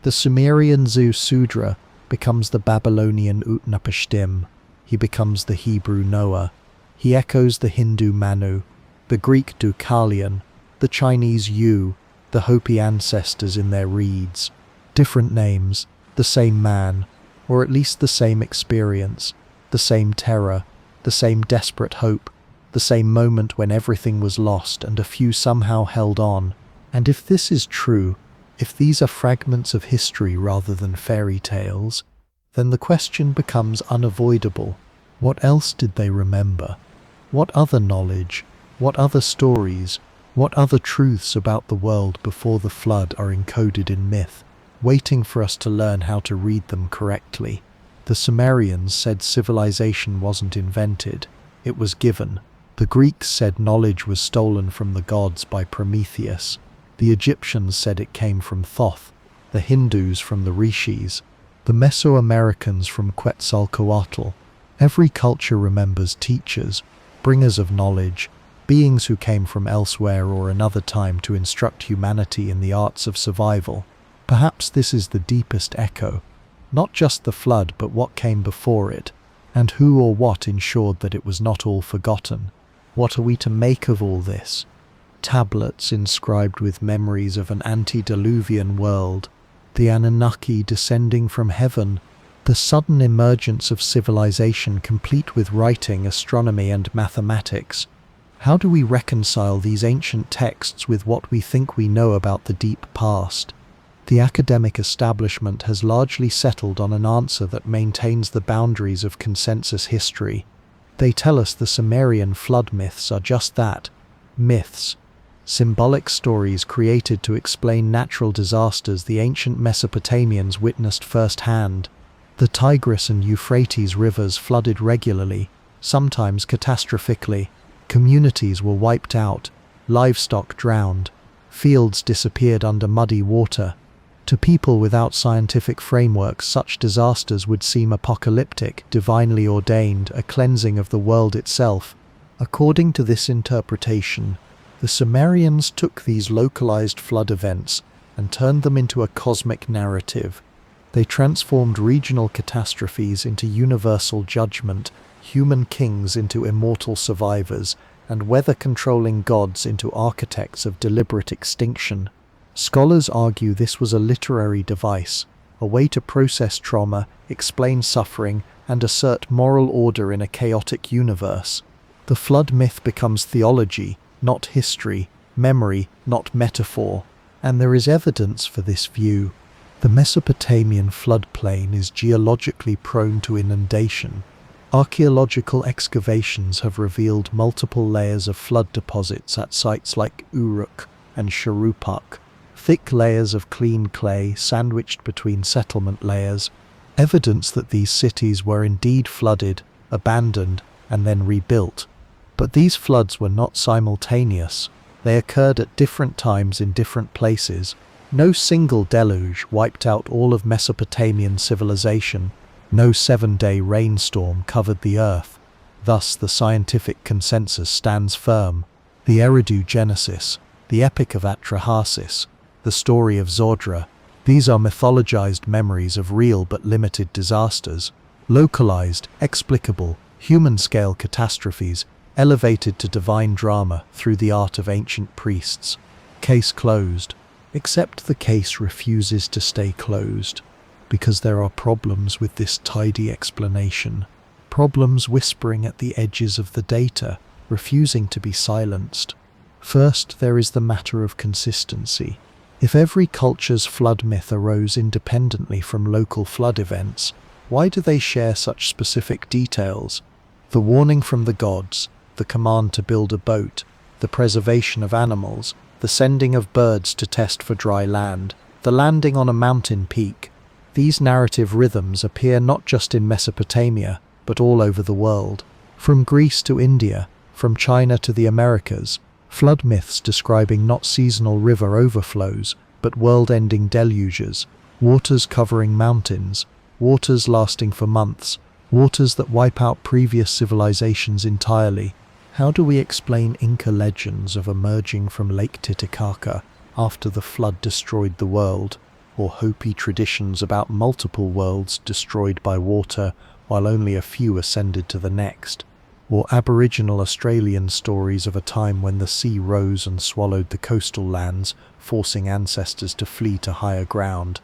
The Sumerian Sudra becomes the Babylonian Utnapishtim. He becomes the Hebrew Noah. He echoes the Hindu Manu, the Greek Deucalion, the Chinese Yu, the Hopi ancestors in their reeds. Different names, the same man, or at least the same experience, the same terror, the same desperate hope, the same moment when everything was lost and a few somehow held on. And if this is true, if these are fragments of history rather than fairy tales, then the question becomes unavoidable. What else did they remember? What other knowledge, what other stories, what other truths about the world before the flood are encoded in myth, waiting for us to learn how to read them correctly? The Sumerians said civilization wasn't invented, it was given. The Greeks said knowledge was stolen from the gods by Prometheus. The Egyptians said it came from Thoth, the Hindus from the Rishis, the Mesoamericans from Quetzalcoatl. Every culture remembers teachers, bringers of knowledge, beings who came from elsewhere or another time to instruct humanity in the arts of survival. Perhaps this is the deepest echo, not just the flood but what came before it, and who or what ensured that it was not all forgotten. What are we to make of all this? Tablets inscribed with memories of an antediluvian world, the Anunnaki descending from heaven, the sudden emergence of civilization complete with writing, astronomy and mathematics. How do we reconcile these ancient texts with what we think we know about the deep past? The academic establishment has largely settled on an answer that maintains the boundaries of consensus history. They tell us the Sumerian flood myths are just that, myths. Symbolic stories created to explain natural disasters the ancient Mesopotamians witnessed firsthand. The Tigris and Euphrates rivers flooded regularly, sometimes catastrophically. Communities were wiped out, livestock drowned, fields disappeared under muddy water. To people without scientific frameworks, such disasters would seem apocalyptic, divinely ordained, a cleansing of the world itself. According to this interpretation, the Sumerians took these localized flood events and turned them into a cosmic narrative. They transformed regional catastrophes into universal judgment, human kings into immortal survivors, and weather-controlling gods into architects of deliberate extinction. Scholars argue this was a literary device, a way to process trauma, explain suffering, and assert moral order in a chaotic universe. The flood myth becomes theology, not history, memory, not metaphor, and there is evidence for this view. The Mesopotamian floodplain is geologically prone to inundation. Archaeological excavations have revealed multiple layers of flood deposits at sites like Uruk and Shuruppak, thick layers of clean clay sandwiched between settlement layers, evidence that these cities were indeed flooded, abandoned, and then rebuilt. But these floods were not simultaneous. They occurred at different times in different places. No single deluge wiped out all of Mesopotamian civilization. No 7-day rainstorm covered the earth. Thus, the scientific consensus stands firm. The Eridu Genesis, the Epic of Atrahasis, the story of Zodra, these are mythologized memories of real but limited disasters, localized, explicable, human-scale catastrophes, elevated to divine drama through the art of ancient priests. Case closed. Except the case refuses to stay closed, because there are problems with this tidy explanation. Problems whispering at the edges of the data, refusing to be silenced. First, there is the matter of consistency. If every culture's flood myth arose independently from local flood events, why do they share such specific details? The warning from the gods, the command to build a boat, the preservation of animals, the sending of birds to test for dry land, the landing on a mountain peak. These narrative rhythms appear not just in Mesopotamia, but all over the world. From Greece to India, from China to the Americas, flood myths describing not seasonal river overflows, but world-ending deluges, waters covering mountains, waters lasting for months, waters that wipe out previous civilizations entirely. How do we explain Inca legends of emerging from Lake Titicaca, after the flood destroyed the world, or Hopi traditions about multiple worlds destroyed by water while only a few ascended to the next, or Aboriginal Australian stories of a time when the sea rose and swallowed the coastal lands, forcing ancestors to flee to higher ground.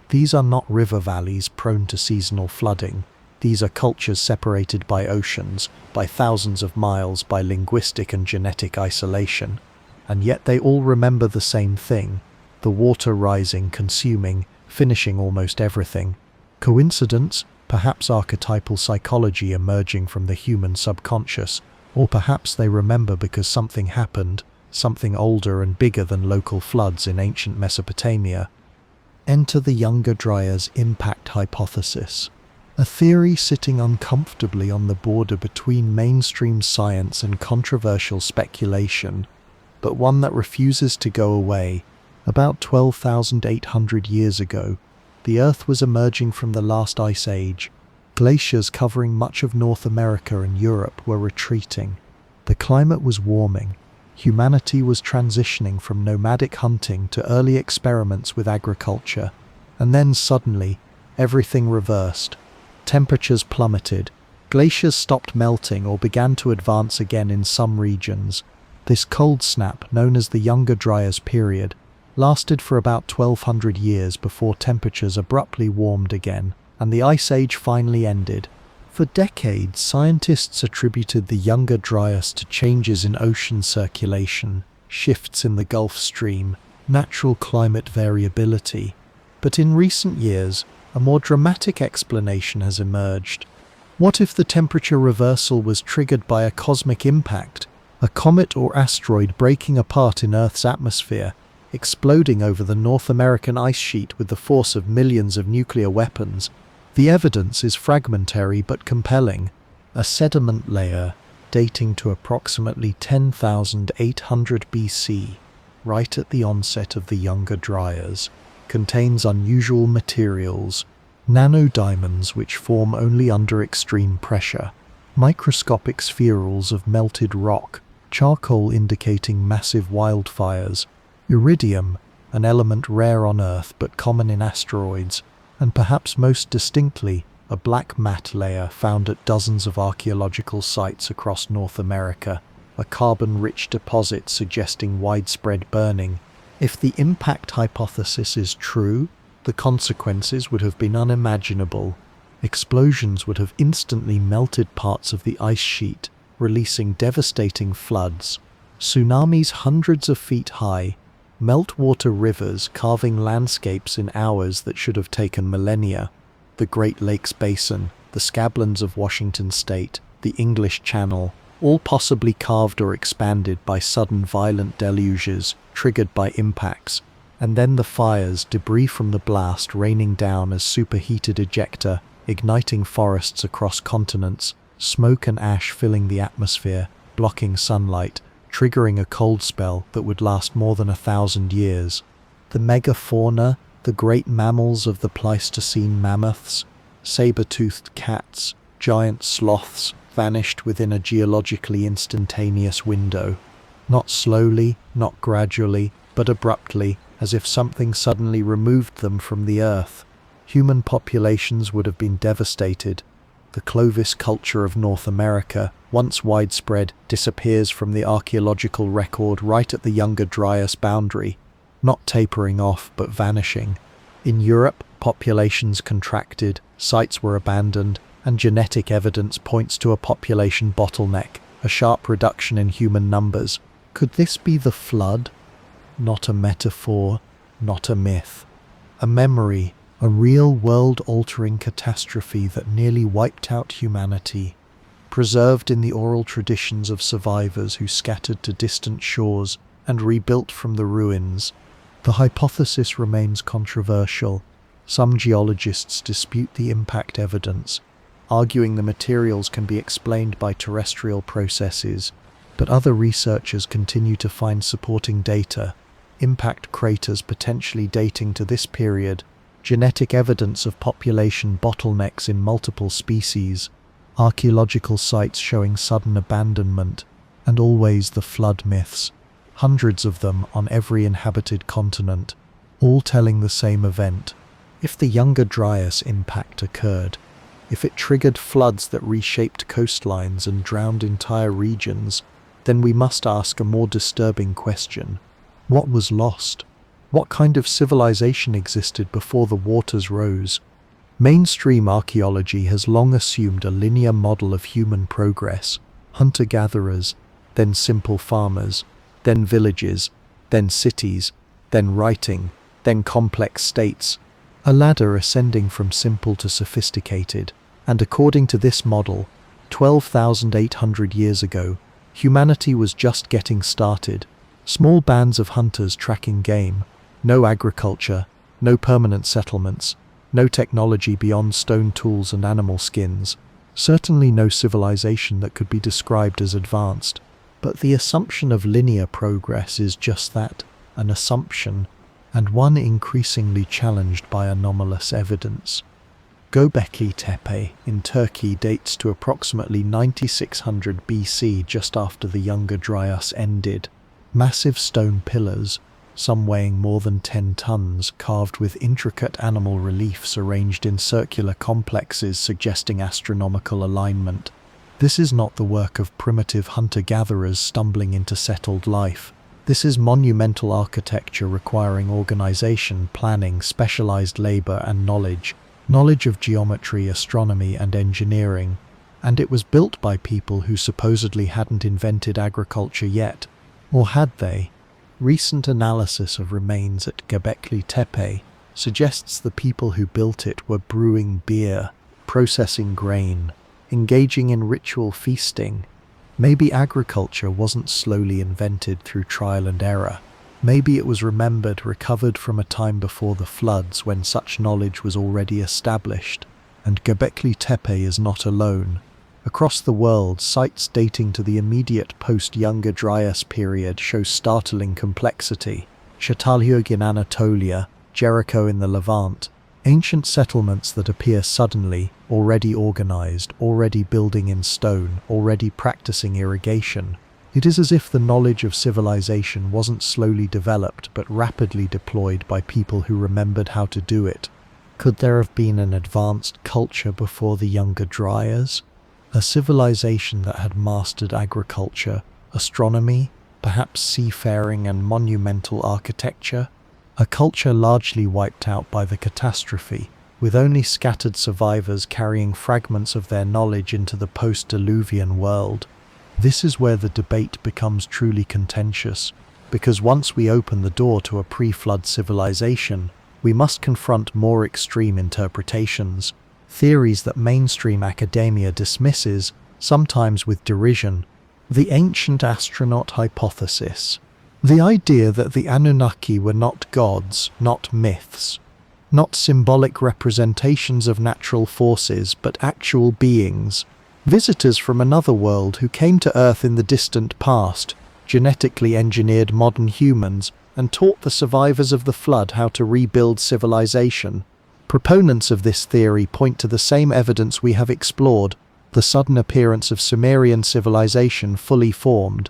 These are not river valleys prone to seasonal flooding. These are cultures separated by oceans, by thousands of miles, by linguistic and genetic isolation. And yet they all remember the same thing: the water rising, consuming, finishing almost everything. Coincidence? Perhaps archetypal psychology emerging from the human subconscious, or perhaps they remember because something happened, something older and bigger than local floods in ancient Mesopotamia. Enter the Younger Dryas impact hypothesis, a theory sitting uncomfortably on the border between mainstream science and controversial speculation, but one that refuses to go away. About 12,800 years ago, the Earth was emerging from the last ice age. Glaciers covering much of North America and Europe were retreating. The climate was warming. Humanity was transitioning from nomadic hunting to early experiments with agriculture. And then suddenly, everything reversed. Temperatures plummeted. Glaciers stopped melting or began to advance again in some regions. This cold snap, known as the Younger Dryas period, lasted for about 1200 years before temperatures abruptly warmed again, and the Ice Age finally ended. For decades, scientists attributed the Younger Dryas to changes in ocean circulation, shifts in the Gulf Stream, natural climate variability. But in recent years, a more dramatic explanation has emerged. What if the temperature reversal was triggered by a cosmic impact, a comet or asteroid breaking apart in Earth's atmosphere, exploding over the North American ice sheet with the force of millions of nuclear weapons? The evidence is fragmentary but compelling. A sediment layer dating to approximately 10,800 BC, right at the onset of the Younger Dryas, contains unusual materials, nanodiamonds which form only under extreme pressure, microscopic spherules of melted rock, charcoal indicating massive wildfires, iridium, an element rare on Earth but common in asteroids, and perhaps most distinctly, a black matte layer found at dozens of archaeological sites across North America, a carbon-rich deposit suggesting widespread burning. If the impact hypothesis is true, the consequences would have been unimaginable. Explosions would have instantly melted parts of the ice sheet, releasing devastating floods. Tsunamis hundreds of feet high, meltwater rivers carving landscapes in hours that should have taken millennia. The Great Lakes Basin, the Scablands of Washington State, the English Channel, all possibly carved or expanded by sudden violent deluges triggered by impacts, and then the fires, debris from the blast raining down as superheated ejecta, igniting forests across continents, smoke and ash filling the atmosphere, blocking sunlight, triggering a cold spell that would last more than 1,000 years. The megafauna, the great mammals of the Pleistocene mammoths, saber-toothed cats, giant sloths, vanished within a geologically instantaneous window. Not slowly, not gradually, but abruptly, as if something suddenly removed them from the earth. Human populations would have been devastated. The Clovis culture of North America, once widespread, disappears from the archaeological record right at the Younger Dryas boundary, not tapering off but vanishing. In Europe, populations contracted, sites were abandoned, and genetic evidence points to a population bottleneck, a sharp reduction in human numbers. Could this be the flood? Not a metaphor, not a myth. A memory, a real world-altering catastrophe that nearly wiped out humanity, preserved in the oral traditions of survivors who scattered to distant shores and rebuilt from the ruins. The hypothesis remains controversial. Some geologists dispute the impact evidence, arguing the materials can be explained by terrestrial processes, but other researchers continue to find supporting data, impact craters potentially dating to this period, genetic evidence of population bottlenecks in multiple species, archaeological sites showing sudden abandonment, and always the flood myths. hundreds of them on every inhabited continent, all telling the same event. If the Younger Dryas impact occurred, if it triggered floods that reshaped coastlines and drowned entire regions, then we must ask a more disturbing question. What was lost? What kind of civilization existed before the waters rose? Mainstream archaeology has long assumed a linear model of human progress: hunter-gatherers, then simple farmers, then villages, then cities, then writing, then complex states, a ladder ascending from simple to sophisticated. And according to this model, 12,800 years ago, humanity was just getting started. Small bands of hunters tracking game, no agriculture, no permanent settlements, no technology beyond stone tools and animal skins, certainly no civilization that could be described as advanced. But the assumption of linear progress is just that, an assumption, and one increasingly challenged by anomalous evidence. Göbekli Tepe in Turkey dates to approximately 9600 BC, just after the Younger Dryas ended. Massive stone pillars, some weighing more than 10 tons, carved with intricate animal reliefs arranged in circular complexes suggesting astronomical alignment. This is not the work of primitive hunter-gatherers stumbling into settled life. This is monumental architecture requiring organization, planning, specialized labor and knowledge of geometry, astronomy and engineering. And it was built by people who supposedly hadn't invented agriculture yet. Or had they? Recent analysis of remains at Göbekli Tepe suggests the people who built it were brewing beer, processing grain, engaging in ritual feasting. Maybe agriculture wasn't slowly invented through trial and error. Maybe it was remembered, recovered from a time before the floods when such knowledge was already established. And Göbekli Tepe is not alone. Across the world, sites dating to the immediate post-Younger Dryas period show startling complexity. Çatalhöyük in Anatolia, Jericho in the Levant, ancient settlements that appear suddenly, already organized, already building in stone, already practicing irrigation. It is as if the knowledge of civilization wasn't slowly developed but rapidly deployed by people who remembered how to do it. Could there have been an advanced culture before the Younger Dryas? A civilization that had mastered agriculture, astronomy, perhaps seafaring and monumental architecture? A culture largely wiped out by the catastrophe, with only scattered survivors carrying fragments of their knowledge into the post-Diluvian world. This is where the debate becomes truly contentious, because once we open the door to a pre-flood civilization, we must confront more extreme interpretations, theories that mainstream academia dismisses, sometimes with derision. The ancient astronaut hypothesis. The idea that the Anunnaki were not gods, not myths, not symbolic representations of natural forces, but actual beings, visitors from another world who came to Earth in the distant past, genetically engineered modern humans, and taught the survivors of the flood how to rebuild civilization. Proponents of this theory point to the same evidence we have explored: the sudden appearance of Sumerian civilization fully formed,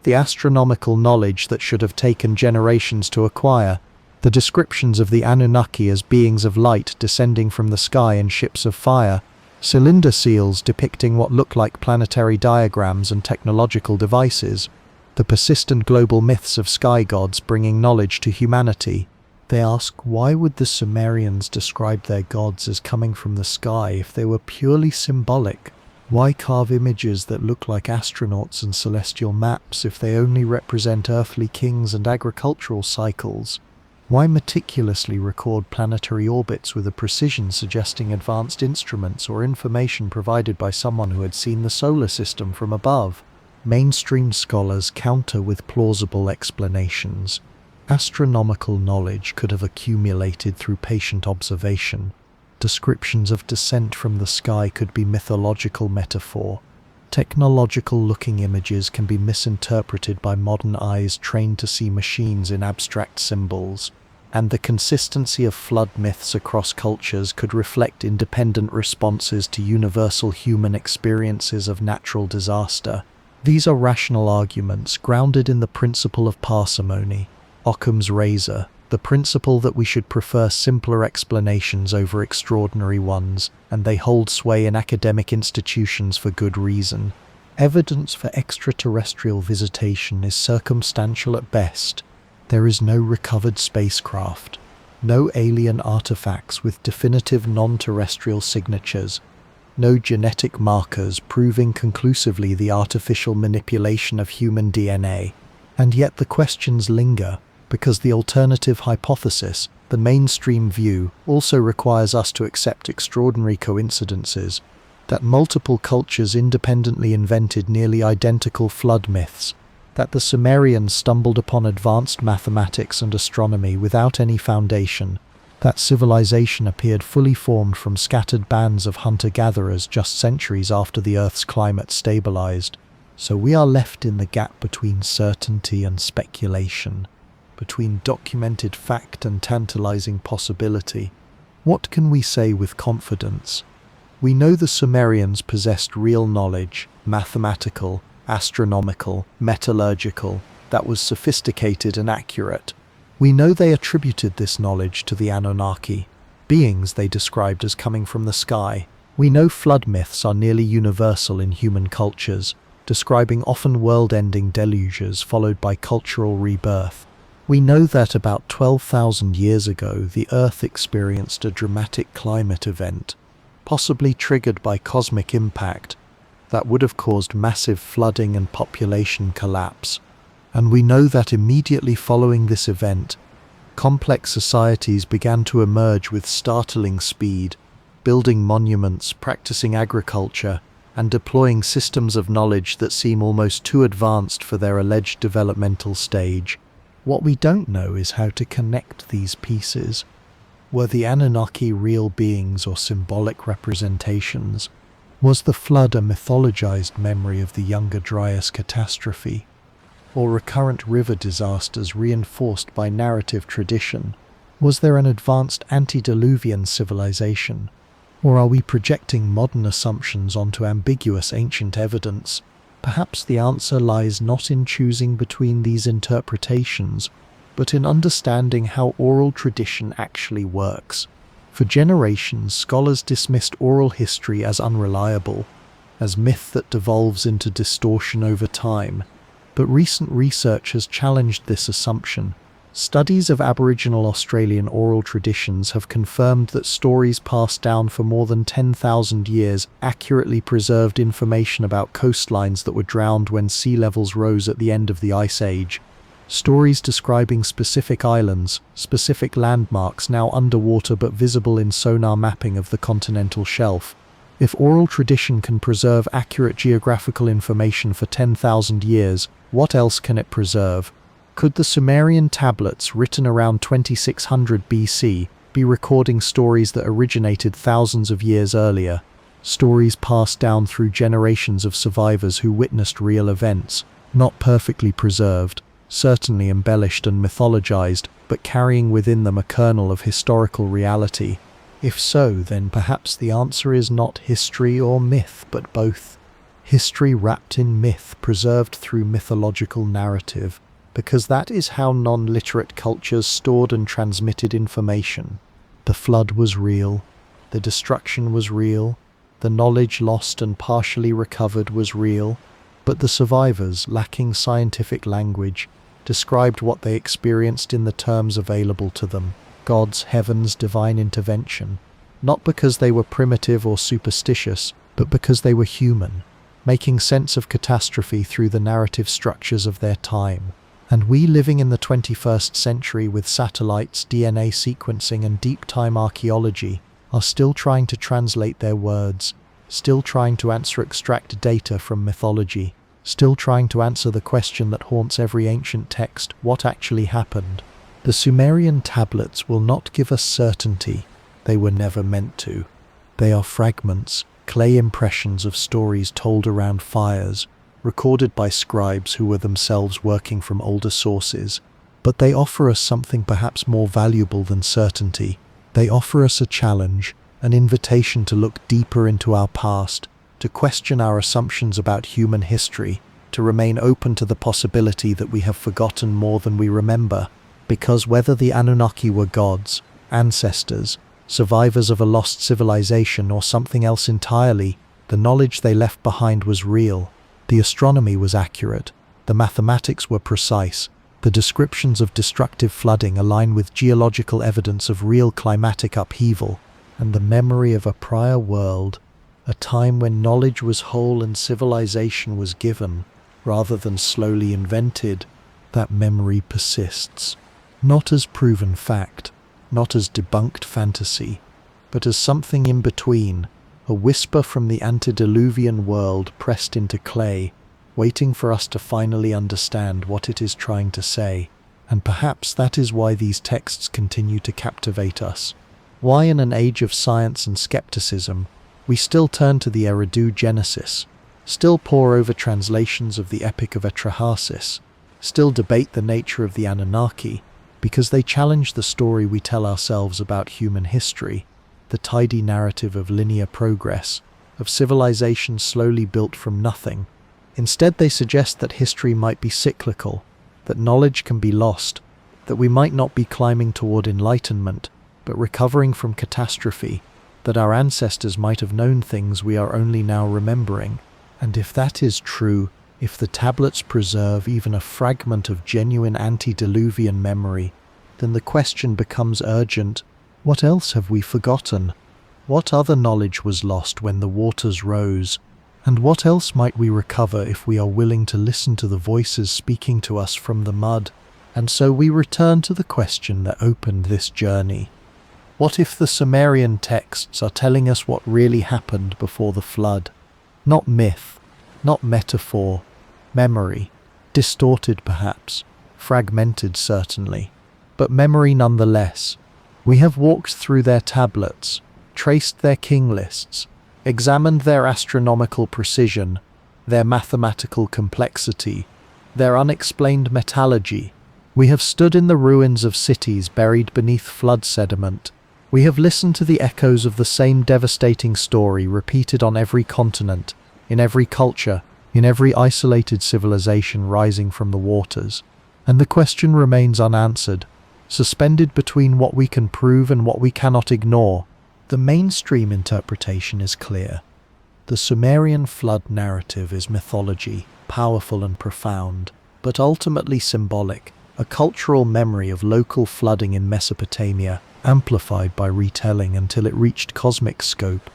the astronomical knowledge that should have taken generations to acquire, the descriptions of the Anunnaki as beings of light descending from the sky in ships of fire, cylinder seals depicting what look like planetary diagrams and technological devices, the persistent global myths of sky gods bringing knowledge to humanity. They ask, why would the Sumerians describe their gods as coming from the sky if they were purely symbolic? Why carve images that look like astronauts and celestial maps if they only represent earthly kings and agricultural cycles? Why meticulously record planetary orbits with a precision suggesting advanced instruments or information provided by someone who had seen the solar system from above? Mainstream scholars counter with plausible explanations. Astronomical knowledge could have accumulated through patient observation. Descriptions of descent from the sky could be mythological metaphor. Technological-looking images can be misinterpreted by modern eyes trained to see machines in abstract symbols. And the consistency of flood myths across cultures could reflect independent responses to universal human experiences of natural disaster. These are rational arguments grounded in the principle of parsimony, Occam's razor, the principle that we should prefer simpler explanations over extraordinary ones, and they hold sway in academic institutions for good reason. Evidence for extraterrestrial visitation is circumstantial at best. There is no recovered spacecraft, no alien artifacts with definitive non-terrestrial signatures, no genetic markers proving conclusively the artificial manipulation of human DNA. And yet the questions linger, because the alternative hypothesis, the mainstream view, also requires us to accept extraordinary coincidences, that multiple cultures independently invented nearly identical flood myths, that the Sumerians stumbled upon advanced mathematics and astronomy without any foundation, that civilization appeared fully formed from scattered bands of hunter-gatherers just centuries after the Earth's climate stabilized. So we are left in the gap between certainty and speculation, between documented fact and tantalizing possibility. What can we say with confidence? We know the Sumerians possessed real knowledge, mathematical, astronomical, metallurgical, that was sophisticated and accurate. We know they attributed this knowledge to the Anunnaki, beings they described as coming from the sky. We know flood myths are nearly universal in human cultures, describing often world-ending deluges followed by cultural rebirth. We know that about 12,000 years ago the Earth experienced a dramatic climate event, possibly triggered by cosmic impact, that would have caused massive flooding and population collapse. And we know that immediately following this event, complex societies began to emerge with startling speed, building monuments, practicing agriculture, and deploying systems of knowledge that seem almost too advanced for their alleged developmental stage. What we don't know is how to connect these pieces. Were the Anunnaki real beings or symbolic representations? Was the flood a mythologized memory of the younger Dryas catastrophe? Or recurrent river disasters reinforced by narrative tradition? Was there an advanced antediluvian civilization? Or are we projecting modern assumptions onto ambiguous ancient evidence? Perhaps the answer lies not in choosing between these interpretations, but in understanding how oral tradition actually works. For generations, scholars dismissed oral history as unreliable, as myth that devolves into distortion over time. But recent research has challenged this assumption. Studies of Aboriginal Australian oral traditions have confirmed that stories passed down for more than 10,000 years accurately preserved information about coastlines that were drowned when sea levels rose at the end of the Ice Age. Stories describing specific islands, specific landmarks now underwater but visible in sonar mapping of the continental shelf. If oral tradition can preserve accurate geographical information for 10,000 years, what else can it preserve? Could the Sumerian tablets written around 2600 BC be recording stories that originated thousands of years earlier? Stories passed down through generations of survivors who witnessed real events, not perfectly preserved, certainly embellished and mythologized, but carrying within them a kernel of historical reality. If so, then perhaps the answer is not history or myth, but both. History wrapped in myth, preserved through mythological narrative, because that is how non-literate cultures stored and transmitted information. The flood was real, the destruction was real, the knowledge lost and partially recovered was real, but the survivors, lacking scientific language, described what they experienced in the terms available to them. God's, heaven's divine intervention, not because they were primitive or superstitious, but because they were human, making sense of catastrophe through the narrative structures of their time. And we, living in the 21st century with satellites, DNA sequencing and deep-time archaeology, are still trying to translate their words, still trying to extract data from mythology, still trying to answer the question that haunts every ancient text: what actually happened? The Sumerian tablets will not give us certainty. They were never meant to. They are fragments, clay impressions of stories told around fires, recorded by scribes who were themselves working from older sources. But they offer us something perhaps more valuable than certainty. They offer us a challenge, an invitation to look deeper into our past, to question our assumptions about human history, to remain open to the possibility that we have forgotten more than we remember, because whether the Anunnaki were gods, ancestors, survivors of a lost civilization, or something else entirely, the knowledge they left behind was real. The astronomy was accurate, the mathematics were precise, the descriptions of destructive flooding align with geological evidence of real climatic upheaval, and the memory of a prior world, a time when knowledge was whole and civilization was given, rather than slowly invented, that memory persists. Not as proven fact, not as debunked fantasy, but as something in between, a whisper from the antediluvian world pressed into clay, waiting for us to finally understand what it is trying to say. And perhaps that is why these texts continue to captivate us. Why in an age of science and skepticism, we still turn to the Eridu Genesis, still pore over translations of the Epic of Atrahasis, still debate the nature of the Anunnaki, because they challenge the story we tell ourselves about human history, the tidy narrative of linear progress, of civilization slowly built from nothing. Instead, they suggest that history might be cyclical, that knowledge can be lost, that we might not be climbing toward enlightenment, but recovering from catastrophe, that our ancestors might have known things we are only now remembering. And if that is true, if the tablets preserve even a fragment of genuine antediluvian memory, then the question becomes urgent: what else have we forgotten? What other knowledge was lost when the waters rose? And what else might we recover if we are willing to listen to the voices speaking to us from the mud? And so we return to the question that opened this journey. What if the Sumerian texts are telling us what really happened before the flood? Not myth, not metaphor, memory, distorted perhaps, fragmented certainly, but memory nonetheless. We have walked through their tablets, traced their king lists, examined their astronomical precision, their mathematical complexity, their unexplained metallurgy. We have stood in the ruins of cities buried beneath flood sediment. We have listened to the echoes of the same devastating story repeated on every continent, in every culture, in every isolated civilization rising from the waters. And the question remains unanswered, suspended between what we can prove and what we cannot ignore. The mainstream interpretation is clear. The Sumerian flood narrative is mythology, powerful and profound, but ultimately symbolic, a cultural memory of local flooding in Mesopotamia, amplified by retelling until it reached cosmic scope.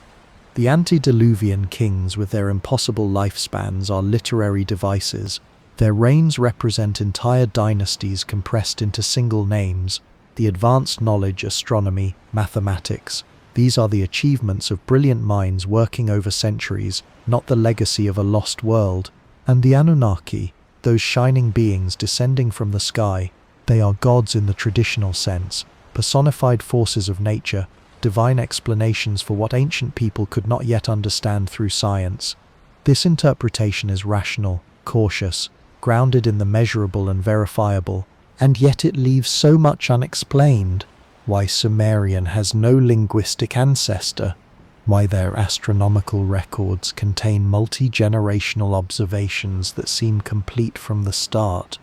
The antediluvian kings with their impossible lifespans are literary devices. Their reigns represent entire dynasties compressed into single names. The advanced knowledge, astronomy, mathematics, these are the achievements of brilliant minds working over centuries, not the legacy of a lost world. And the Anunnaki, those shining beings descending from the sky, they are gods in the traditional sense, personified forces of nature, divine explanations for what ancient people could not yet understand through science. This interpretation is rational, cautious, grounded in the measurable and verifiable, and yet it leaves so much unexplained. Why Sumerian has no linguistic ancestor, why their astronomical records contain multi-generational observations that seem complete from the start,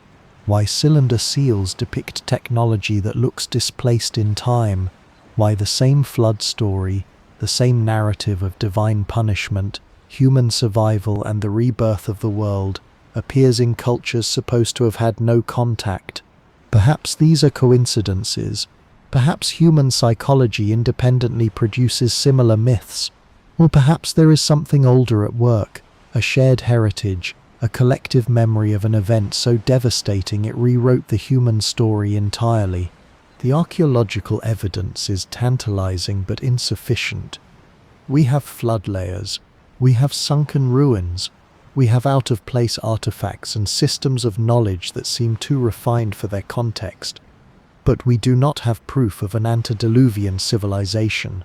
why cylinder seals depict technology that looks displaced in time, why the same flood story, the same narrative of divine punishment, human survival and the rebirth of the world, appears in cultures supposed to have had no contact. Perhaps these are coincidences. Perhaps human psychology independently produces similar myths. Or perhaps there is something older at work, a shared heritage, a collective memory of an event so devastating it rewrote the human story entirely. The archaeological evidence is tantalizing but insufficient. We have flood layers, we have sunken ruins, we have out-of-place artifacts and systems of knowledge that seem too refined for their context. But we do not have proof of an antediluvian civilization.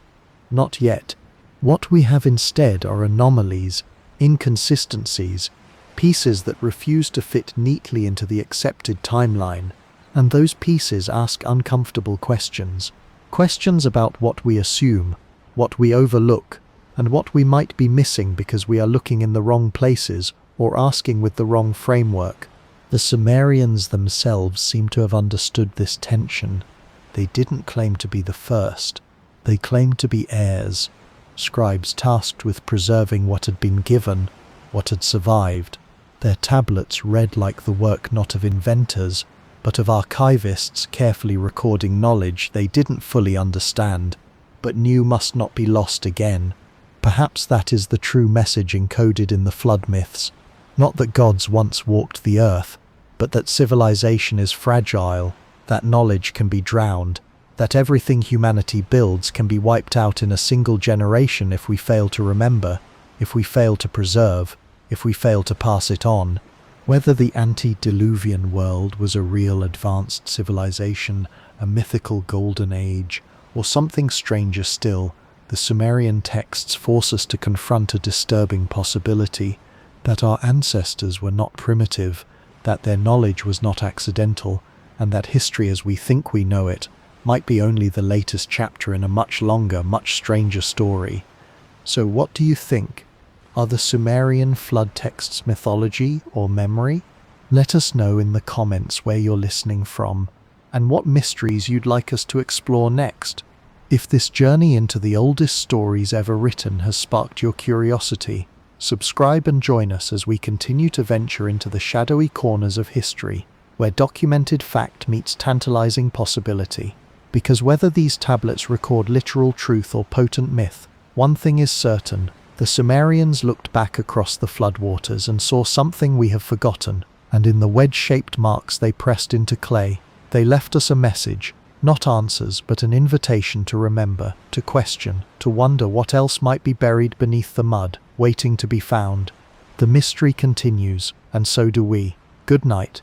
Not yet. What we have instead are anomalies, inconsistencies, pieces that refuse to fit neatly into the accepted timeline. And those pieces ask uncomfortable questions. Questions about what we assume, what we overlook, and what we might be missing because we are looking in the wrong places or asking with the wrong framework. The Sumerians themselves seem to have understood this tension. They didn't claim to be the first. They claimed to be heirs, scribes tasked with preserving what had been given, what had survived. Their tablets read like the work not of inventors, but of archivists carefully recording knowledge they didn't fully understand, but knew must not be lost again. Perhaps that is the true message encoded in the flood myths. Not that gods once walked the earth, but that civilization is fragile, that knowledge can be drowned, that everything humanity builds can be wiped out in a single generation if we fail to remember, if we fail to preserve, if we fail to pass it on. Whether the Antediluvian world was a real advanced civilization, a mythical golden age, or something stranger still, the Sumerian texts force us to confront a disturbing possibility, that our ancestors were not primitive, that their knowledge was not accidental, and that history as we think we know it might be only the latest chapter in a much longer, much stranger story. So what do you think? Are the Sumerian flood texts mythology or memory? Let us know in the comments where you're listening from, and what mysteries you'd like us to explore next. If this journey into the oldest stories ever written has sparked your curiosity, subscribe and join us as we continue to venture into the shadowy corners of history, where documented fact meets tantalizing possibility. Because whether these tablets record literal truth or potent myth, one thing is certain: the Sumerians looked back across the floodwaters and saw something we have forgotten, and in the wedge-shaped marks they pressed into clay, they left us a message, not answers, but an invitation to remember, to question, to wonder what else might be buried beneath the mud, waiting to be found. The mystery continues, and so do we. Good night.